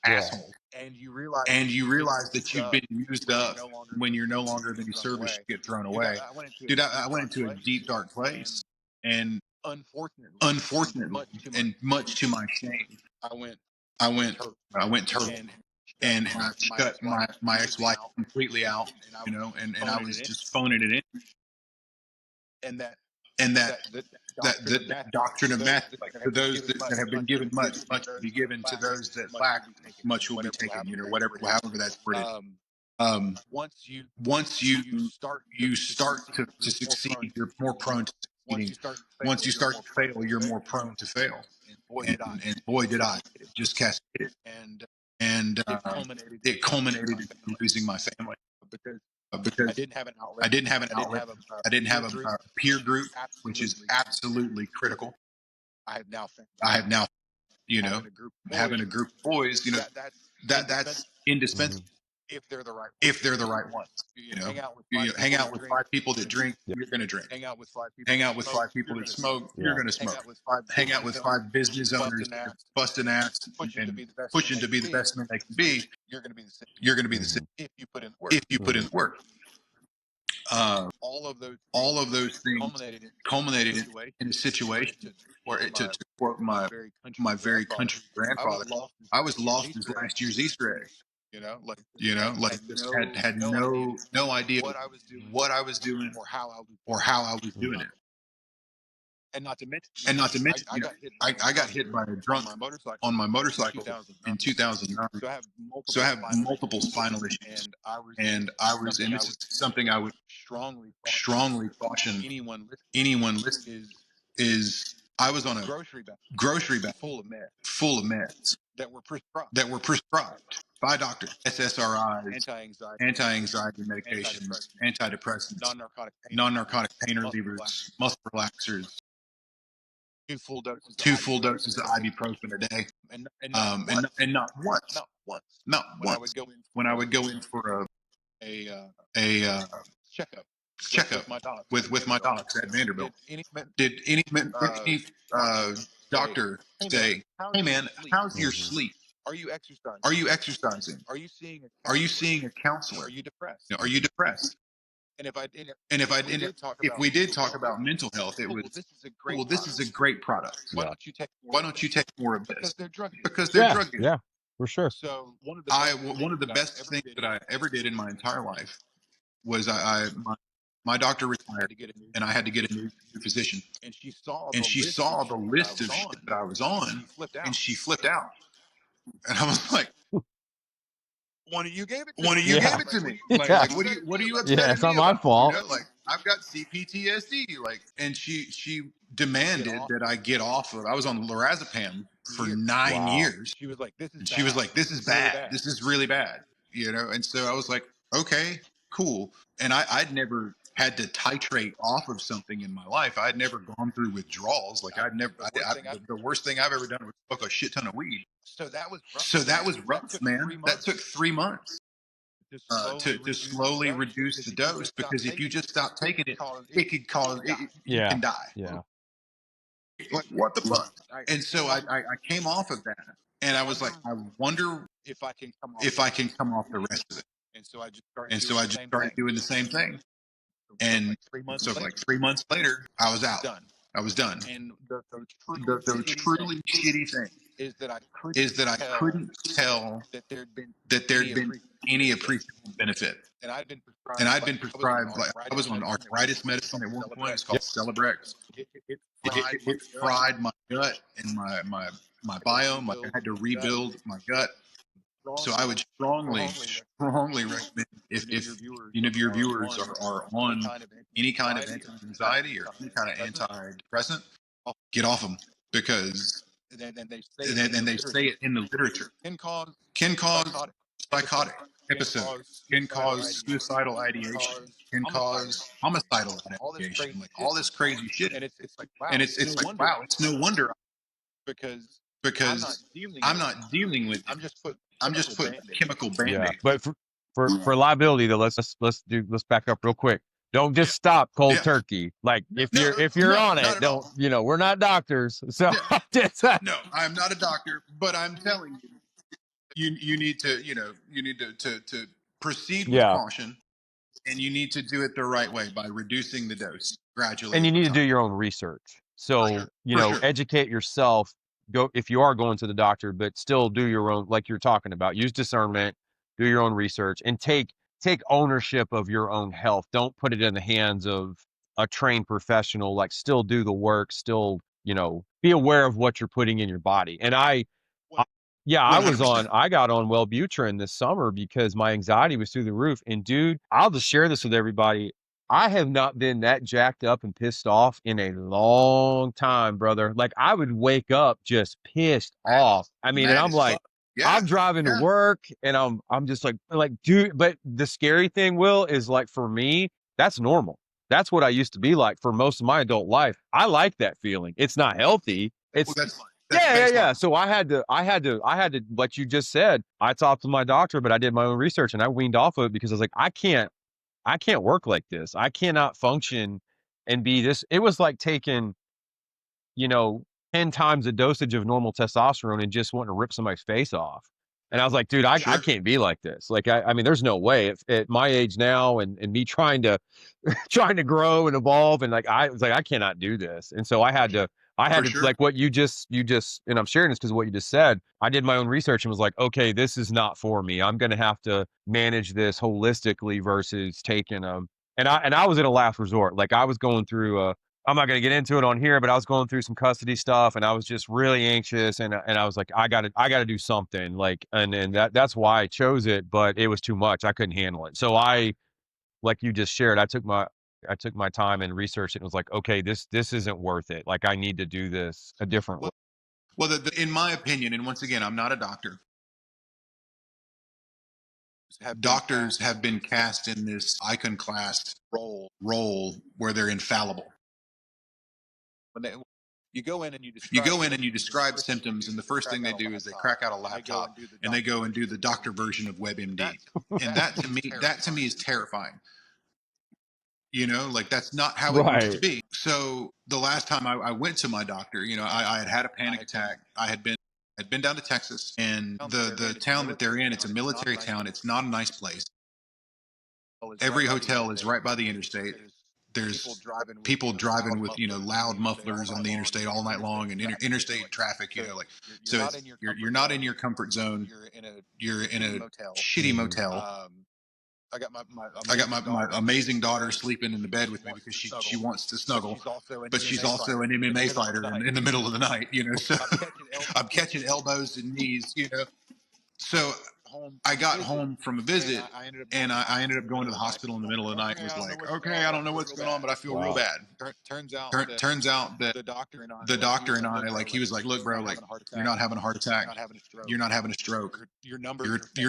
asshole, Yeah. asshole, and you realize and that you you've been realize that used you've up been used when you're up no longer when going to you're no serve, you longer get going to thrown serve, you away. get thrown Dude, away. I went into a Dude, I deep, went dark into a place. deep dark And place, and unfortunately, and unfortunately, much to my and much to my shame, I went I turtle went turtle, and shut and I my shut ex-wife my completely ex-wife out, completely out, and I you was know, just and I phoning it was in. just phoning it in, And and that that doctrine of Matthew, doctrine to of those Matthew, that like have for been those given that have been much will given be much, given, to much will those be that given. To lack, those that much will lack, be taken. You much know, will be whatever, taken. You however know, that whatever, word is. however that's worded. Um, Once you once start you to start succeed, to you're more succeed, prone to you're more succeeding. prone to Once succeeding. you start to Once fail, you you're start more to prone fail, to you're fail. more prone to fail. And boy, did I And boy, did I cascade. just cascade it. And And it culminated it in losing culminated my in family losing my family because I because didn't have an I outlet. didn't have an I didn't outlet. have a I didn't peer have group, a peer which is group, which is absolutely absolutely critical. critical. I have now found I have now, you know, having a group of having boys a group of boys, you know, that's that's indispensable Mhm. indispensable if they're the right ones. if they're the right ones. You You know, hang out with you five hang people out that with drink, 5 people you're that going to drink. drink, you're going to drink. Hang out with 5 people Hang that out with smoke, 5 you're people that going to smoke. smoke, you're Yeah. going to Hang smoke. out with 5 Hang out business with owners 5 that are business owners busting that are ass, busting ass pushing to and be the best man pushing they to can be the be. best man they can be. You're going to be the same You're going to be the same Mhm. if you put in the work. if you put in Mhm. the work. Uh, All of those things all of those things culminated in culminated a situation in a where, situation to where, quote to quote my very country my very grandfather, country I was grandfather, lost as I was last year's lost as Easter egg. last year's Easter egg. You know, like You know, like had just no had no idea no idea what I was doing what I was doing or how I was or how I was Mhm. doing it. and not to mention, And not to mention, I got hit by a I got drunk hit by a on drunk my motorcycle on my in motorcycle 2009. in 2009. So I have So I multiple have spinal multiple issues, spinal issues, and and this is something and I this would is something I would strongly caution strongly caution anyone listening anyone listening is is I was on a grocery bag grocery bag full of meds full of meds that were prescribed: that were prescribed by doctors, SSRIs, anti-anxiety medication, anti-anxiety medications, antidepressants, antidepressants, non-narcotic pain relievers, non-narcotic pain muscle relaxers, relievers, muscle relaxers, 2 full doses of 2 full ibuprofen doses a of day, ibuprofen a day, and not once, and not once, not when I would once, go in when I for would go in for a a checkup checkup with my docs at with my Vanderbilt. docs at Vanderbilt. Did any Did uh, any doctor say, doctor "Hey man, say, how's "Hey your man, sleep? how's your Mhm. sleep? Are you exercising? Are you exercising? Are you seeing a Are you counselor? seeing a counselor? Are you depressed?" You know, are you Mhm. depressed?" And And if we did talk if about we did mental talk health, about mental health, it oh was, well, this is a oh, great well, this product. is a great product. Why Yeah. don't you take more Why of don't you this? take more of Because this? they're drug dealers. Because they're Yeah. drug dealers. Yeah. For sure. So one of the best One things of the that I best ever things did that in my I ever did in my entire life was my doctor I had retired, to get a new and I had to get a physician, new physician, and she saw and the she list of saw the shit that I list was of shit on, that I was and on, she flipped and out. she flipped out, and I was like, one of you gave it to One me. of you Yeah. gave it to me. Yeah. Like what are you upset Yeah, at it's not me my about? You fault. know, like I've got CPTSD. Like, and she demanded off that I get off of. I was on lorazepam for years. 9 Wow. years, She was like, "This is and she was bad. like, "This is It's really bad. bad." This is really bad." You know, and so I was like, "Okay, cool." And I'd never had to titrate off of something in my life. I'd never gone through withdrawals. Like I'd never. The worst thing I've ever done was smoke a shit ton of weed. So that was rough, So that man. was That rough, took man. 3 months That took 3 months to slowly to reduce the slowly dose. reduce Because the if you dose. just stop Because if you taking it, just stop it taking could it, cause it could you cause could die. you Yeah. can die. Yeah. Like, What the fuck? I And so came off I came off of that, and I was like, wonder I wonder if I can come off if the I rest. can come off the rest of it. And so I just started And so doing I the just same started thing. doing the same thing. So And like 3 months so later, like 3 months later, I was out. done. I was done. And the truly The shitty thing truly shitty thing is that I couldn't is that I tell couldn't tell that there'd been that any there'd been appreciable any benefit. appreciable benefit. And I'd been And prescribed I'd like been I was on prescribed, like I arthritis was on medicine at one arthritis point. It's medicine called at one point. It's Celebrex. called Celebrex. It fried my It gut. fried my gut and my I had to biome. Like I rebuild had to my gut. rebuild my gut. So I Strongly, would strongly recommend strongly recommend if any of if your viewers any of your are viewers on are any on kind of any kind of anxiety or anxiety or any kind of antidepressant, antidepressant, get off them, because then they say it in and the they say literature it in the literature, can can cause cause psychotic episodes, can episodes, cause can suicidal cause ideation, suicidal can ideation, cause can homicidal cause homicidal all this ideation, crazy like shit. all this crazy shit. And it's like And wow, it's no it's like, wonder wow, it's no wonder, because I'm not because dealing I'm with it. not dealing with it. I'm just putting I'm chemical just putting band-aids. chemical Yeah. band-aid. But for liability though, let's back up real quick. Don't just stop cold Yeah. turkey. Like if you're No, on not it, at don't all. we're not doctors. So Yeah. No, I'm not a doctor, but I'm telling you, you need to, you need to proceed with yeah. caution, and you need to do it the right way by reducing the dose gradually And you over need to do time. your own research. So, For sure. educate yourself. Go if you are going to the doctor, but still do your own, like you're talking about. Use discernment, do your own research, and take ownership of your own health. Don't put it in the hands of a trained professional. Like, still do the work. Still, be aware of what you're putting in your body. And I yeah, I got on Wellbutrin this summer because my anxiety was through the roof. And dude, I'll just share this with everybody. I have not been that jacked up and pissed off in a long time, brother. Like, I would wake up just pissed off. I mean, and Mad I'm as like, fuck. Yeah. I'm driving to Yeah. work and I'm just like, dude, but the scary thing, Will, is like for me, that's normal. That's what I used to be like for most of my adult life. I like that feeling. It's not healthy. Well, It's that's yeah. baseline. So I had to, what you just said. I talked to my doctor, but I did my own research and I weaned off of it because I was like, I can't work like this. I cannot function and be this. It was like taking, you know, 10 times the dosage of normal testosterone and just wanting to rip somebody's face off. And I was like, dude, I Sure. can't be like this. Like, I mean, there's no way at my age now and me trying to, trying to grow and evolve. And like, I was like, I cannot do this. And so I had For to, sure. like what you just, and I'm sharing this because of what you just said. I did my own research and was like, okay, this is not for me. I'm going to have to manage this holistically versus taking and I was in a last resort. Like, I was going through I'm not going to get into it on here, but I was going through some custody stuff and I was just really anxious and I was like, I got to do something, like, and that's why I chose it, but it was too much. I couldn't handle it. So like you just shared, I took my time and researched it and was like, okay, this isn't worth it. Like, I need to do this a different way. Well, in my opinion, and once again, I'm not a doctor. Doctors have been cast in this iconoclast role where they're infallible. When you go in and You go in and you describe symptoms, and the first thing they do is they crack out a laptop and they go and do the doctor version of WebMD. And that to me is terrifying. Like, that's not how it used to Right. be. So the last time I went to my doctor, I had a panic attack. I'd been down to Texas, and the town that they're in, it's a military town. It's not a nice place. Every hotel is right by the interstate. There's people driving with loud mufflers on the interstate all night long, and interstate traffic. So you're not in your comfort zone. You're in a shitty Mhm. motel. I got I got my amazing daughter sleeping in the bed with me because she wants to snuggle, but she's also an MMA fighter in the middle of the night. So I'm catching elbows and knees. So home from a visit, and I ended up going to the hospital in the middle of the night. And was like, okay, I don't know what's going on, but I feel real Wow. bad. Turns out that the doctor and I, like, he was like, look, bro, like, you're not having a heart attack, you're not having a stroke. Your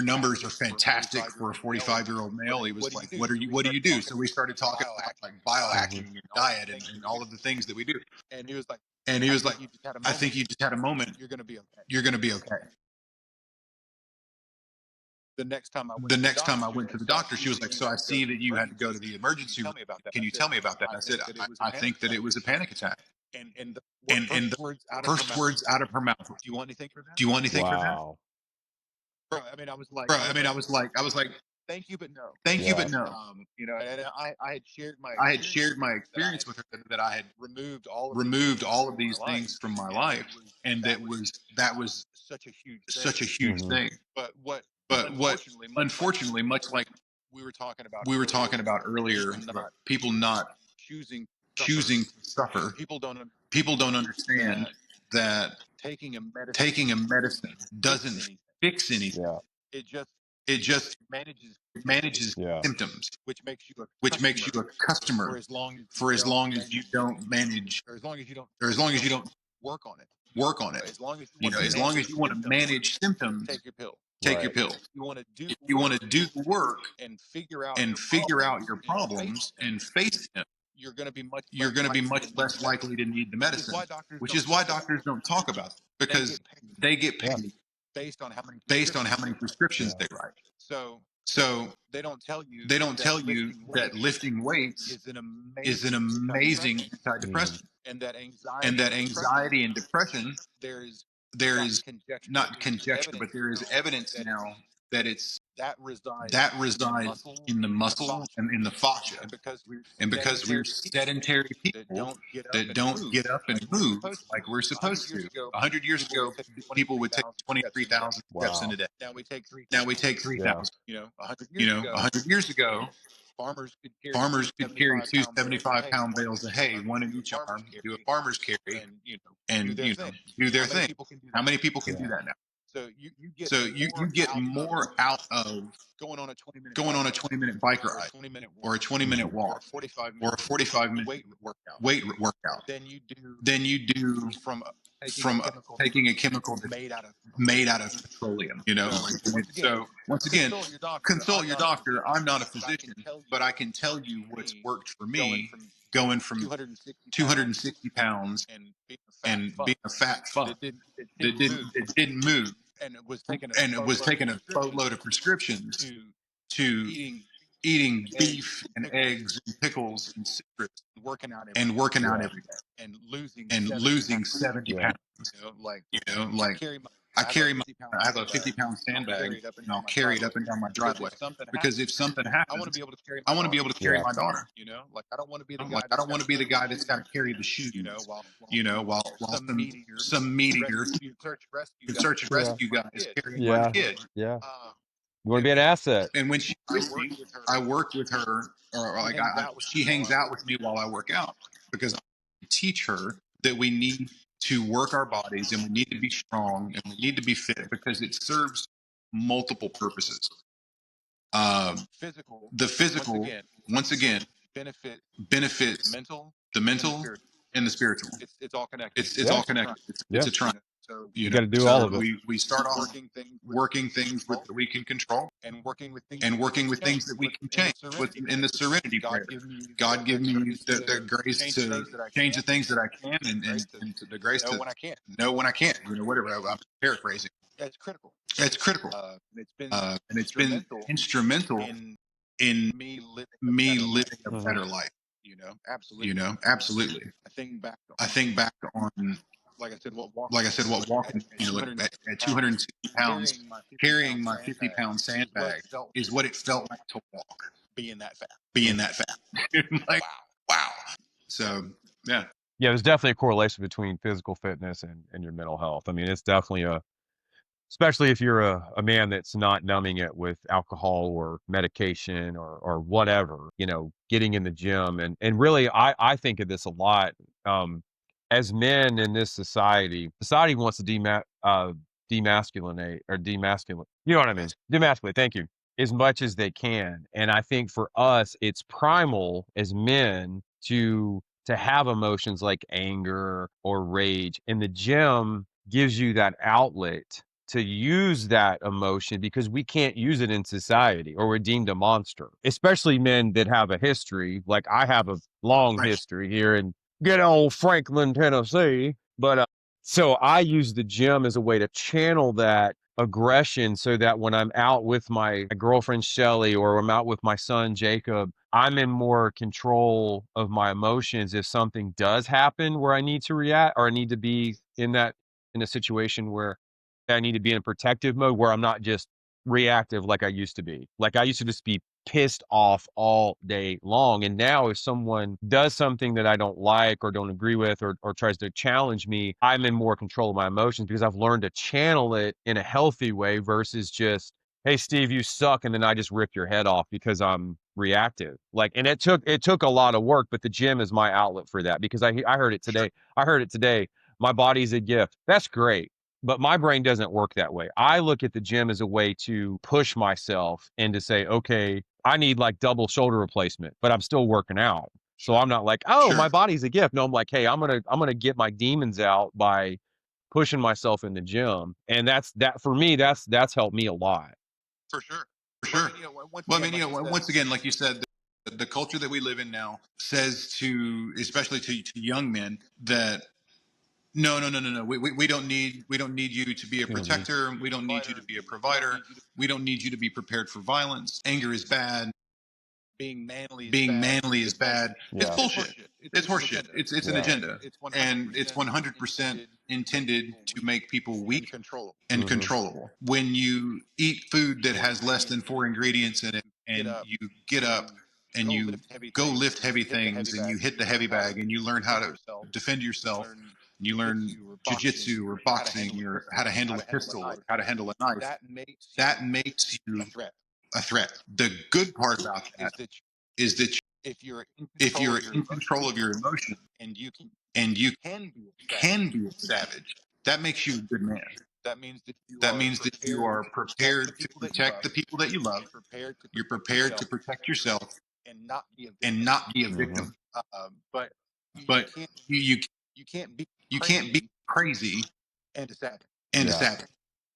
numbers are fantastic for a 45-year-old male. He was like, what do you do? So we started talking about like biohacking and diet and all of the things that we do. And he was like, I think you just had a moment. You're going to be okay. The next time I went to the doctor, she was like, so I see that you had to go to the emergency room. Can you tell me about that? And I said, I think that it was a panic attack. And the first words out of her mouth, do you want anything for that? Do you want anything for that? Wow. Bro, I mean, I was like, thank you, but no. thank you, Yeah. but no. And I had shared my experience with her that I had removed all of these things from my life, and that was such a huge such a huge Mhm. thing. But what Unfortunately, much like we were talking about earlier, people not choosing choosing to suffer. people don't People don't understand that taking a medicine taking a medicine doesn't fix anything. Yeah. It just manages manages Yeah. symptoms, which makes you a customer for as long as you don't manage, or as long as you don't or as long as you don't work on it. work on it. As long as As long as you want to manage symptoms, take your pill. take your pill. You want to do If you want to do the work and figure out and figure out your problems and face them, you're going to be much less likely to need the medicine. Which is why doctors don't talk about it, because they get paid based on how many prescriptions they write. So they don't tell you that lifting weights is an amazing antidepressant, and that anxiety and depression, there is there is not conjecture, but there is evidence now that that resides in the muscle and in the fascia. And because we're sedentary people that don't get up and move like we're supposed to. 100 years ago, people would take 23,000 steps in a day. Now we take 3,000. Now we take 3,000. 100 years ago, farmers could carry two 75-pound bales of hay, one in each arm, do a farmer's carry, and do their thing. How many people can do that now? So you get more out of going on a 20-minute bike ride, or a 20-minute walk, or a 45-minute weight workout than you do from taking a chemical that's made out of petroleum. So once again, consult your doctor. I'm not a physician, but I can tell you what's worked for me, going from 260 pounds and being a fat fuck that didn't move, and it was taking a boatload of prescriptions to eating beef and eggs and pickles and citrus, working out every day, and losing 70 pounds. I have a 50-pound sandbag, and I'll carry it up and down my driveway, because if something happens, I want to be able to carry my daughter. I don't want to be I don't want to be the guy that's got to carry the shoes. While some meteor search and rescue guys carrying my kid. Yeah. You want to be an asset. And when I work with her, or like she hangs out with me while I work out, because I teach her that we need to work our bodies, and we need to be strong, and we need to be fit, because it serves multiple purposes. The physical, once again, benefits the mental and the spiritual. It's all connected. It's all connected. It's a triangle. So you got to do all of it. We start off working things that we can control, and working with things that we can change. In the serenity prayer, God give me the grace to change the things that I can, and the grace to know when I can't. Whatever. I'm paraphrasing. That's critical. It's critical. And it's been instrumental in me living a better life. Absolutely. I think back on, like I said, what walking, at 260 pounds, carrying my 50-pound sandbag is what it felt like to walk. Being that fat. Like, wow. So, yeah. Yeah, there's definitely a correlation between physical fitness and your mental health. I mean, it's definitely especially if you're a man that's not numbing it with alcohol or medication or whatever, getting in the gym. And really, I think of this a lot. As men in this society wants to demasculinate or demasculine. You know what I mean? Demasculate. Thank you. As much as they can. And I think for us, it's primal as men to have emotions like anger or rage. And the gym gives you that outlet to use that emotion because we can't use it in society or we're deemed a monster, especially men that have a history. Like I have a long Right. history here in good old Franklin, Tennessee. But so I use the gym as a way to channel that aggression so that when I'm out with my girlfriend Shelly or I'm out with my son Jacob, I'm in more control of my emotions if something does happen where I need to react or I need to be in a situation where I need to be in a protective mode where I'm not just reactive like I used to be. Like I used to just be pissed off all day long. And now if someone does something that I don't like or don't agree with or tries to challenge me, I'm in more control of my emotions because I've learned to channel it in a healthy way versus just, hey Steve, you suck, and then I just rip your head off because I'm reactive. Like, and it took a lot of work, but the gym is my outlet for that because I heard it Sure. today. I heard it today. My body's a gift. That's great. But my brain doesn't work that way. I look at the gym as a way to push myself and to say, okay, I need like double shoulder replacement, but I'm still working out. So Sure. I'm not like, oh, Sure. my body's a gift. No, I'm like, hey, I'm gonna get my demons out by pushing myself in the gym. And that for me, that's helped me a lot. For sure. For Well, I sure. mean, once Well, I again, mean, like you said, once again, like you said, the culture that we live in now says to, especially to young men, that no, no, no, no, no. We don't need you to be a Hmm. protector. We don't need you to provider, be a we don't provider. need you to We don't need you to be prepared for violence. Anger is bad. being manly is Being bad. manly is It's bad. bullshit. It's Yeah. It's bullshit. horseshit. It's It's an horseshit. agenda, It's an Yeah. agenda, and and it's 100% 100% intended to make intended people to weak make people and weak controllable. and Hmm. controllable. When you eat food that Four has less ingredients than in it, four ingredients in it, get and up, you get and up you and go you lift heavy go things, lift and you heavy hit the heavy things and you bag, and hit you the learn heavy how to bag and you learn how defend to yourself. defend You yourself, learn and you learn jujitsu or boxing jujitsu or or how to boxing handle a or how pistol to or how handle a to handle a pistol or knife. how to handle a knife. That makes That you makes a you threat. a threat. The good part about Is that that is that if you're in if control you're of your in emotions control of your emotions and you can and you can be a savage, can be a savage, that makes you a good man. that means that you That are means that you prepared are to protect the prepared to people that you protect love. the people that you love. You're prepared to You're protect prepared yourself to protect yourself and not be a and victim. not be a Hmm. victim. But you But can't you you, you can't be you can't be crazy crazy and a savage. and a Yeah. savage.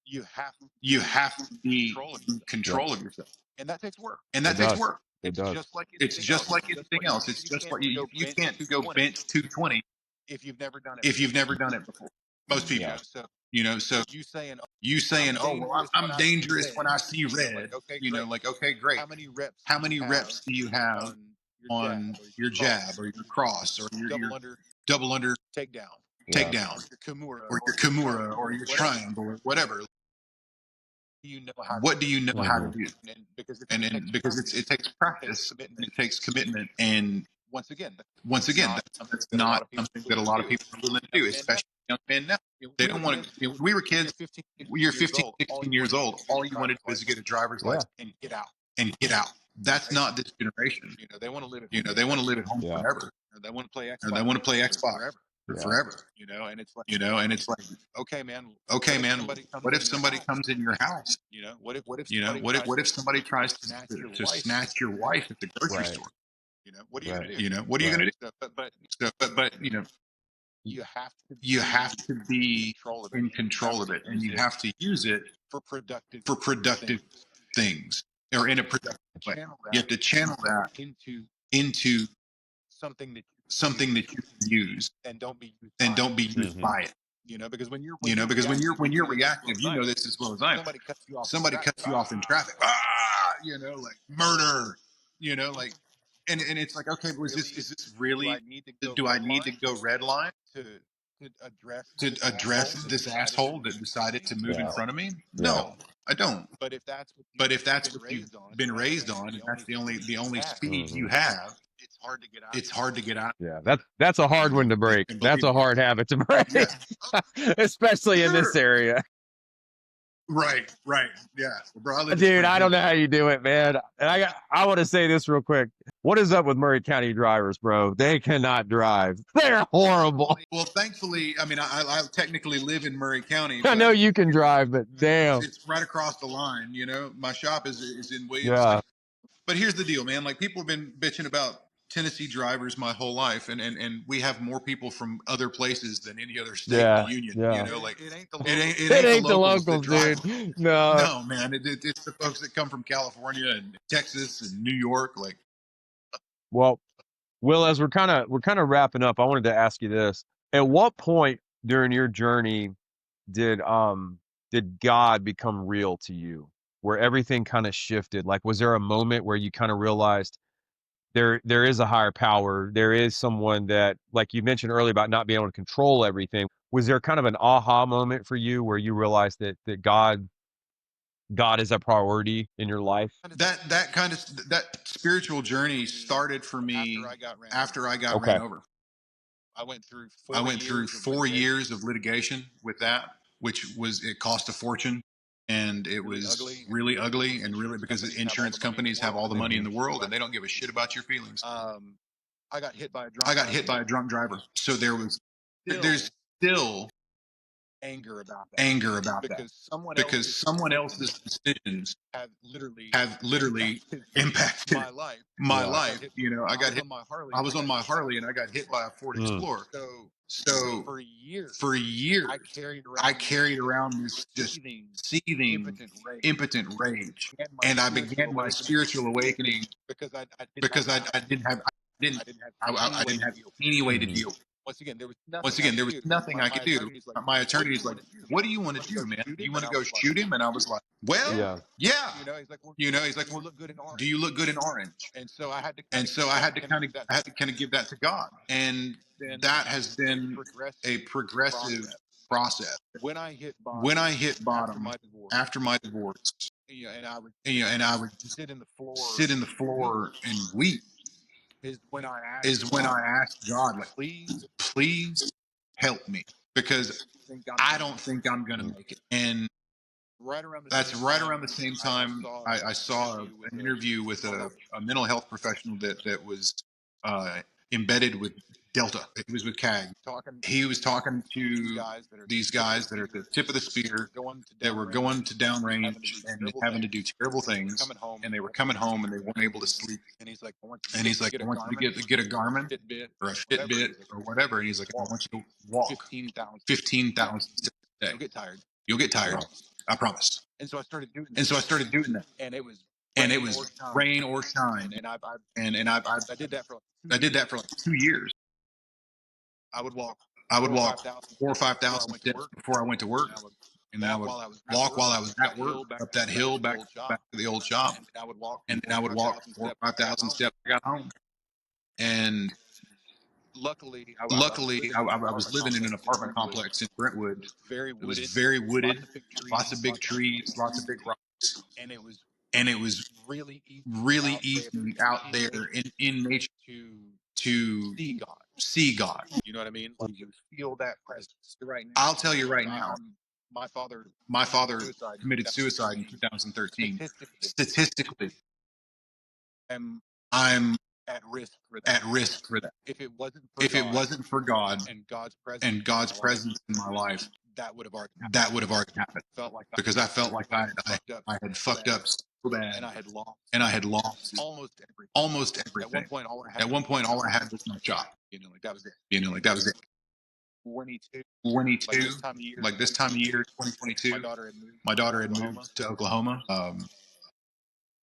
You have to You be have to in be control of in yourself, Yep. control of yourself, and that takes work. and It that takes does. work. It It's does. just like It's anything just else. like It's just anything like else. It's you just can't like go you bench can't go 220 bench 220 if you've never done it if before. you've never done it before. Most You people, Yeah. know, so so you saying, "Oh, you saying, I'm "Oh, well, dangerous when I'm I see dangerous when red," I see like, red." okay, great. Like, okay, great. How many reps How do you many have reps do you have on your jab on or your your jab cross or or your your cross or double your under double under takedown Yeah. takedown or your kimura or your or your kimura triangle or or your whatever? triangle or whatever? You know how to What do, do you know how to Hmm. do? and because And takes because it practice, takes it takes practice and commitment. it takes commitment, and Once again, once that's again, not something that's that a lot not of people something are that a willing to lot of do. people are willing to Young do, men now, especially young men now. when They we were don't want kids, to. When we were when kids, you're 15, when 16 you're years 15, old, all 16 you years wanted to do old, was get a all you wanted driver's to do is license get a driver's Yeah. license and get out. and get out. That's Right? not this generation. You know, they want to live at home They want forever, to live at home Yeah. forever, or they want to play or they Xbox want to play Xbox forever. Yeah. forever. You know, and it's like, And it's like, okay, man, okay, what if man, somebody comes what if in your somebody house? comes in your house? What if somebody tries What if somebody to tries snatch your to wife snatch your at the wife at the grocery Right. store? what are you Right. going to do? What are you Right. going to do? So, So, but you have to you have be to in be control of it. in You have control of to it, and use you it have to use it for productive for productive things. things or in a productive way. Channel You that have to channel that into into something that you can something use that you can use and don't be used and by don't it. be used Hmm. by it. Because Because reactive, when you you're know this as well reactive, as you I know am. this as well as I am. Somebody cuts you off in Somebody traffic. cuts you off in traffic. Like murder. Like, and it's like, okay, is this Do I really? need to go Do I red need to line go red line to address to this address asshole that this decided to asshole move that in front of decided me? to move in No. Yeah. front of me? Yeah. No, I don't. But if that's what But if you've that's been what you've raised on, been and that's raised on, and the that's only speed the you only have, speed you Hmm. have, it's hard to get out it's hard to get out. Yeah. That's a hard one to break. And That's believe a me, hard habit to break, yeah, especially in this sure. area. Right, right. Yeah. Well, bro, I live in Dude, I don't know Springfield. how you do it, man. And I want to say this real quick. What is up with Murray County drivers, bro? They cannot drive. They're horrible. Well, thankfully, I mean, I technically live in Murray County, I know but you can drive, but damn. it's right across the line. You know, my shop is in Williamstown. Yeah, But here's the deal, man. Like, people have been bitching about Tennessee drivers my whole life, and we have more people from other places than any other state in yeah, the union. You yeah. know, like, It ain't the it local. ain't It the ain't the locals that locals, drive. dude. No. No, man. It's the folks that come from California and Texas and New York. Like, Well, Will, as we're kind of wrapping up, I wanted to ask you this. At what point during your journey did um did God become real to you? Where everything kind of shifted? Like was there a moment where you kind of realized there is a higher power, there is someone that like you mentioned earlier about not being able to control everything. Was there kind of an aha moment for you where you realized that God is a priority in your life? that spiritual journey started for me after I got ran Okay. over. I went through I 4 went through years of 4 years of litigation with that, it cost a fortune, and it really was ugly, and really really because ugly, and really because insurance companies have all the money in the world, and they don't give a shit about your feelings. um, I got hit by a drunk I got hit driver. by a drunk driver, so there's Still still anger about that anger about that because someone because else's someone else's decisions decisions have literally have literally impacted impacted my life. my Yeah. I got life. hit. You know, I was on my Harley I and I was on got my hit by a Harley and I Ford got hit Explorer. by a Ford Mm. Explorer. So So for years, for years, I carried I around carried around this just seething, seething, impotent rage. impotent rage, And my and I spiritual began my awakening spiritual awakening because I didn't have because an out. didn't I didn't have any I way didn't to have deal. any way to Hmm. deal. Once again, there was Once nothing I again, there could was do. nothing I My could do. attorney is like, My "What attorney do is you like, want to do, "What man? do you You want want to to go do, man? shoot You him?" want And to I go was like, shoot him?" And I was like, "Well, "Yeah." Yeah. yeah." You know, he's like, "Well, You know, he's like, do you "Well, look good in do orange?" you look good in orange?" And so I had to kind And of so give I that, had to kind of give that. give that to God, and Then that has a been a progressive progressive process. process. When I hit When bottom I hit after bottom my divorce, after my divorce, and I would and I would just sit in the floor sit in the and weep, floor and weep, is when I asked is when God, I asked God, like, "Please please help me, because think I'm I gonna don't make it." think I'm going to Mm. make it. And Right around the that's same right around the time, same I time saw I an saw interview with an a interview with mental health. a mental health professional that was uh, embedded with Delta. He was with CAG. Talking He was talking these to guys that are these tip of the guys that are at the spear, tip of the that were spear, going to that were downrange going to and having to do downrange and terrible having to things, do terrible and they were things, coming home and and they they were weren't able coming to home sleep. and they weren't able to sleep. And he's like, "I want you And he's to like, get I a want you Garmin to get a or a Garmin Fitbit or a or whatever." And Fitbit he's like, or "I whatever. And want he's you like, to I walk want you to walk 15,000 steps. 15,000 steps a day. You'll get tired. You'll get I tired. promise." I promise. And so I started doing And that, so I started doing that. and it was And it rain or was shine. rain or shine. And And I did that for like I 2 did years. that for like 2 years. I would walk I would 4 or 5 thousand walk 4 or steps five before I thousand went to steps work, before I went to work, and I would and then I walk would while I was at walk work while I up was that at work hill back up that back hill to the back old job, back to the old shop, and then I would walk the and then four I or would five walk thousand 4 or steps when five I got thousand home. steps. I got home, and Luckily, I was luckily living in an I was apartment living in an complex in apartment Brentwood. complex in It Brentwood. was very It was wooded, very wooded, lots of big lots trees, of big lots of rocks, trees, lots of big rocks, and it was and it was really easy really out there easy out in there nature in nature to to see God. see God. You know what I mean? Like you feel that presence. Right now, I'll tell you right now, my father my committed father suicide in committed suicide in 2013. 2013. Statistically, Statistically, I'm I'm at risk for that. at risk for that. If it wasn't for If it God wasn't for God and God's presence and in God's my life, presence in my life, that would have already happened. that would have already happened, Felt like because I felt like I had fucked up I had so fucked bad, up so bad, and I had lost and I had lost almost everything. almost At one everything. point, all I had At was one point, my all I shop. had was my shop. You know, like that was it. You know, like that was it. 22, like 22, this time of year, like this time of year, my 2022, daughter had moved my to daughter had Oklahoma. moved to Oklahoma.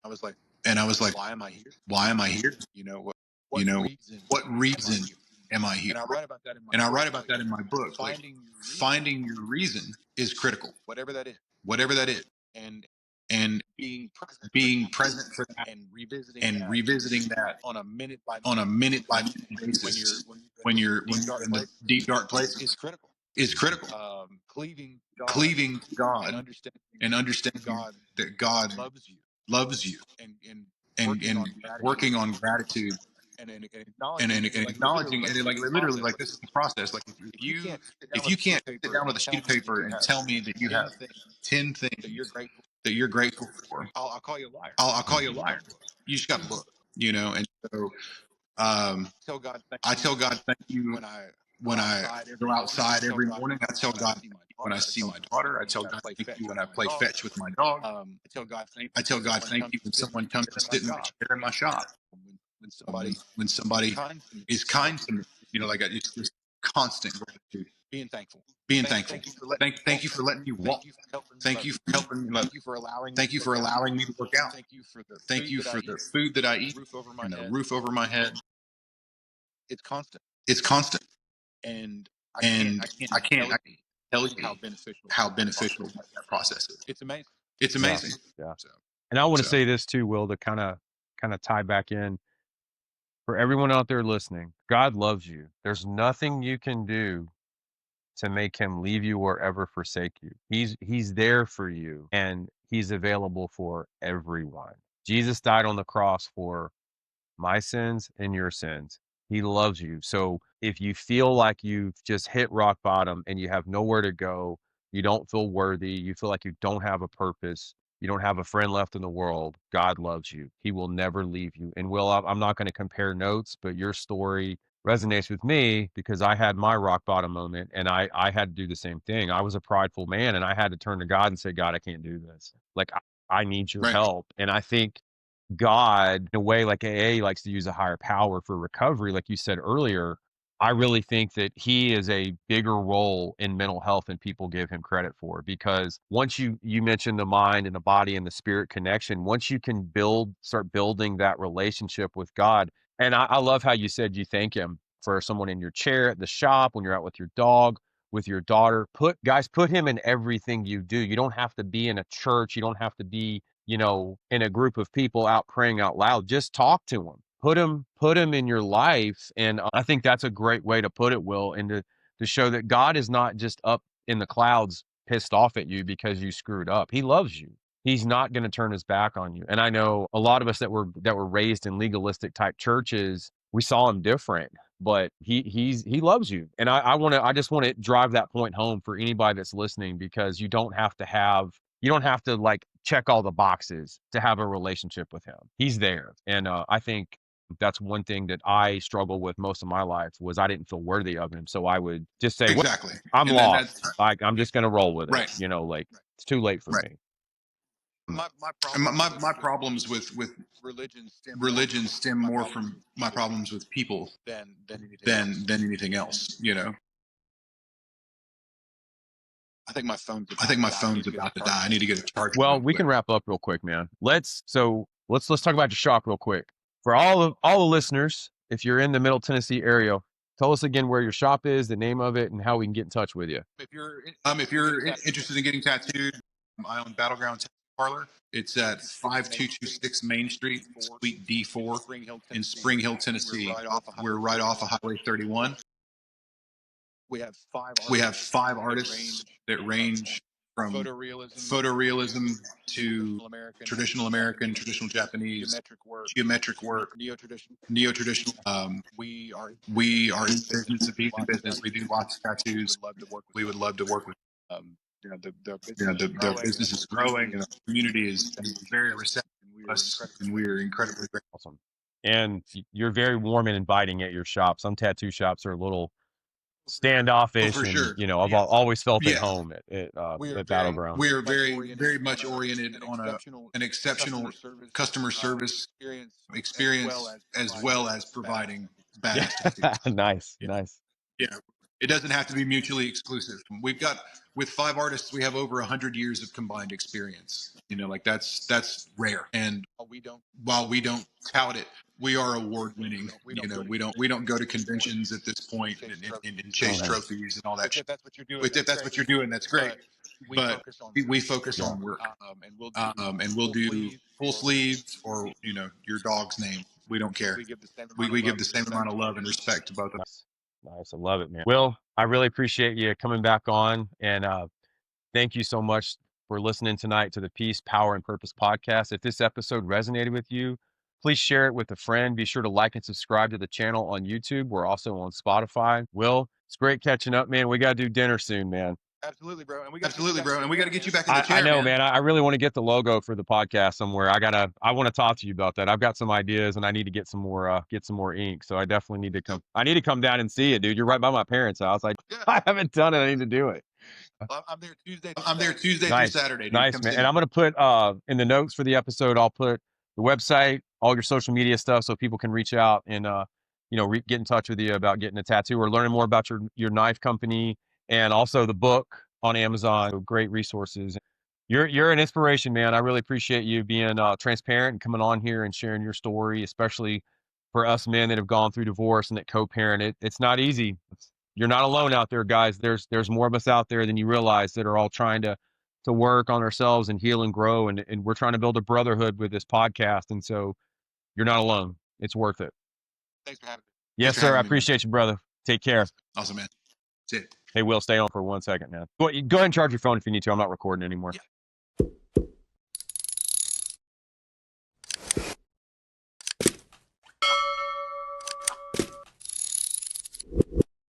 I was like, And I was like, why am I here? why am I here? You know, You what know, reason what am I reason here? am I here? And I write about that in my And I book. write about Like that in my book. Like, finding your reason, finding your reason is critical, whatever that is, whatever that is, and and being present for being that, present for that, and revisiting and that revisiting that on a minute by on a minute minute by minute when you're basis in the when deep you're dark in the place deep dark is places critical. is critical. Cleaving to God Cleaving to and God understanding and that understanding God that God loves you, loves you, and and working on working gratitude on gratitude and acknowledging it, like literally, like this is the process. Like if you can't sit down with a sheet of paper and tell me that you have 10 things that you're grateful for, I'll call you a liar. I'll call You you a just got liar. to look. You just got to look, and so Tell God thank I tell you God thank you when I go when I outside every go morning. I outside tell every God morning. I thank you tell when I God see my thank you when I daughter. I see tell my God daughter. thank I you tell when I God play thank you fetch when with I my play dog. fetch with my dog. I tell God thank I you when tell God someone thank you comes when to sit in someone my comes chair to in my sit in my shop. chair in my shop. When somebody When is somebody kind to me. is kind to me, it's just constant gratitude, Being thankful. being thankful. Thank you for letting me Thank walk. you for letting me Thank walk. you for helping me Thank run. you for helping me. Thank you for allowing me Thank to you work for out. allowing me to work out. Thank you for the Thank food you that I for the eat food that I and the eat roof over my and the head. roof over my head. It's constant. It's constant, And and I can't I tell can't tell you how you beneficial how that process beneficial is. that process is. It's amazing. It's Yeah. amazing. Yeah. So, And I want to so say this too, Will, to kind of tie back in for everyone out there listening. God loves you. There's nothing you can do to make him leave you or ever forsake you. He's there for you and he's available for everyone. Jesus died on the cross for my sins and your sins. He loves you. So if you feel like you've just hit rock bottom and you have nowhere to go, you don't feel worthy, you feel like you don't have a purpose, you don't have a friend left in the world, God loves you. He will never leave you. And Will, I'm not going to compare notes, but your story resonates with me because I had my rock bottom moment and I had to do the same thing. I was a prideful man and I had to turn to God and say, God, I can't do this. Like, I need your right, help. And I think God, in a way, like AA likes to use a higher power for recovery, like you said earlier. I really think that he is a bigger role in mental health than people give him credit for. Because once you mentioned the mind and the body and the spirit connection, once you can start building that relationship with God, and I love how you said you thank him for someone in your chair at the shop when you're out with your dog, with your daughter. Put him in everything you do. You don't have to be in a church. You don't have to be in a group of people out praying out loud. Just talk to them. Put him in your life. And I think that's a great way to put it, Will, and to show that God is not just up in the clouds pissed off at you because you screwed up. He loves you. He's not going to turn his back on you. And I know a lot of us that were raised in legalistic type churches, we saw him different, but he loves you. And I just want to drive that point home for anybody that's listening, because you don't have to like check all the boxes to have a relationship with him. He's there. And I think that's one thing that I struggle with most of my life was I didn't feel worthy of him. So I would just say, well, exactly. I'm And then lost. that's I'm just going to roll with it. right, Like it's too late for right. me. My And problems my with problems with religion stem more religion from stem my more problems from with my people problems with people than anything else. than anything else. I think my phone's I about think to my die. I need phone's to get a about to die. charger I real need to get quick. a charger real Well, we quick. can wrap up real quick, man. Let's talk about your shop real quick. For all the listeners, if you're in the Middle Tennessee area, tell us again where your shop is, the name of it, and how we can get in touch with you. If you're If interested in getting you're tattooed, interested in getting tattooed, I own Battleground Tattoo Parlor. It's at Main Street, 5226 Main Street, D4 Suite in D4 Spring Hill, in Tennessee. Spring Hill, We're Tennessee. right off of We're Highway right off 31. of Highway 31. We have five We have artists 5 artists that from range from photorealism photorealism to traditional American, traditional American, Japanese, traditional Japanese, geometric work, geometric work, neo-traditional. neo-traditional. We are We are in the business. business We of do being in lots of business. We do tattoos. lots of We tattoos. would love to work with We would love to work with. the business is The growing and business the is community growing, and is the community very is receptive very to us, receptive and we to are us, incredibly and we grateful. are incredibly grateful. Awesome. And you're very warm and inviting at your shop. Some tattoo shops are a little Oh, standoffish, for and sure. I've always felt at Yeah, home We are at very Battleground. we are much very oriented much on oriented an on exceptional an exceptional customer service customer service experience, as well experience as as providing well as badass providing tattoos. Yeah, badass tattoos. nice, Yeah, nice. yeah. It doesn't have to be mutually exclusive. We've got with 5 artists, we have over 100 years of combined experience. Like that's rare. And We don't while we don't tout it, we are award winning. we don't go to We don't go to conventions at this point conventions at this and point chase trophies. and chase Oh, nice. trophies and all that. Which, if that's what you're doing, Which if that's that's what great. you're doing, that's great. But we But focus on we work, focus Yeah. on work, and we'll do and we'll full do sleeves full or sleeves or your dog's name. We don't care. we give the same amount of We give love the and same respect amount to of both. love and respect to both of them. Nice. Nice. I love it, man. Will, I really appreciate you coming back on. And thank you so much for listening tonight to the Peace, Power, and Purpose podcast. If this episode resonated with you, Please share it with a friend. Be sure to like and subscribe to the channel on YouTube. We're also on Spotify. Will, it's great catching up, man. We got to do dinner soon, man. Absolutely, bro. And we got to get you Absolutely, back in bro. the And we got to chair, get you man. back in the I chair, know, man. man. I really want to get the logo for the podcast somewhere. I want to talk to you about that. I've got some ideas and I need to get some more ink. So I definitely need to come. I need to come down and see it, dude. You're right by my parents' house. Yeah. I haven't done it. I need to do it. Well, I'm there Tuesday through I'm there Saturday. Tuesday through Nice. Saturday, dude. Nice, Come man. see And me. I'm going to put in the notes for the episode, I'll put the website, all your social media stuff so people can reach out and get in touch with you about getting a tattoo or learning more about your knife company, and also the book on Amazon. So great resources. You're an inspiration, man. I really appreciate you being transparent and coming on here and sharing your story, especially for us men that have gone through divorce and that co-parent. It's not easy. You're not alone out there, guys. There's more of us out there than you realize that are all trying to work on ourselves and heal and grow, and we're trying to build a brotherhood with this podcast. And so you're not alone. It's worth it. Thanks for having me. Yes, for sir. I having me, man. appreciate you, brother. Take care. Awesome, man. That's it. Hey, Will, stay on for 1 second, man. Go ahead and charge your phone if you need to. I'm not recording anymore. Yeah.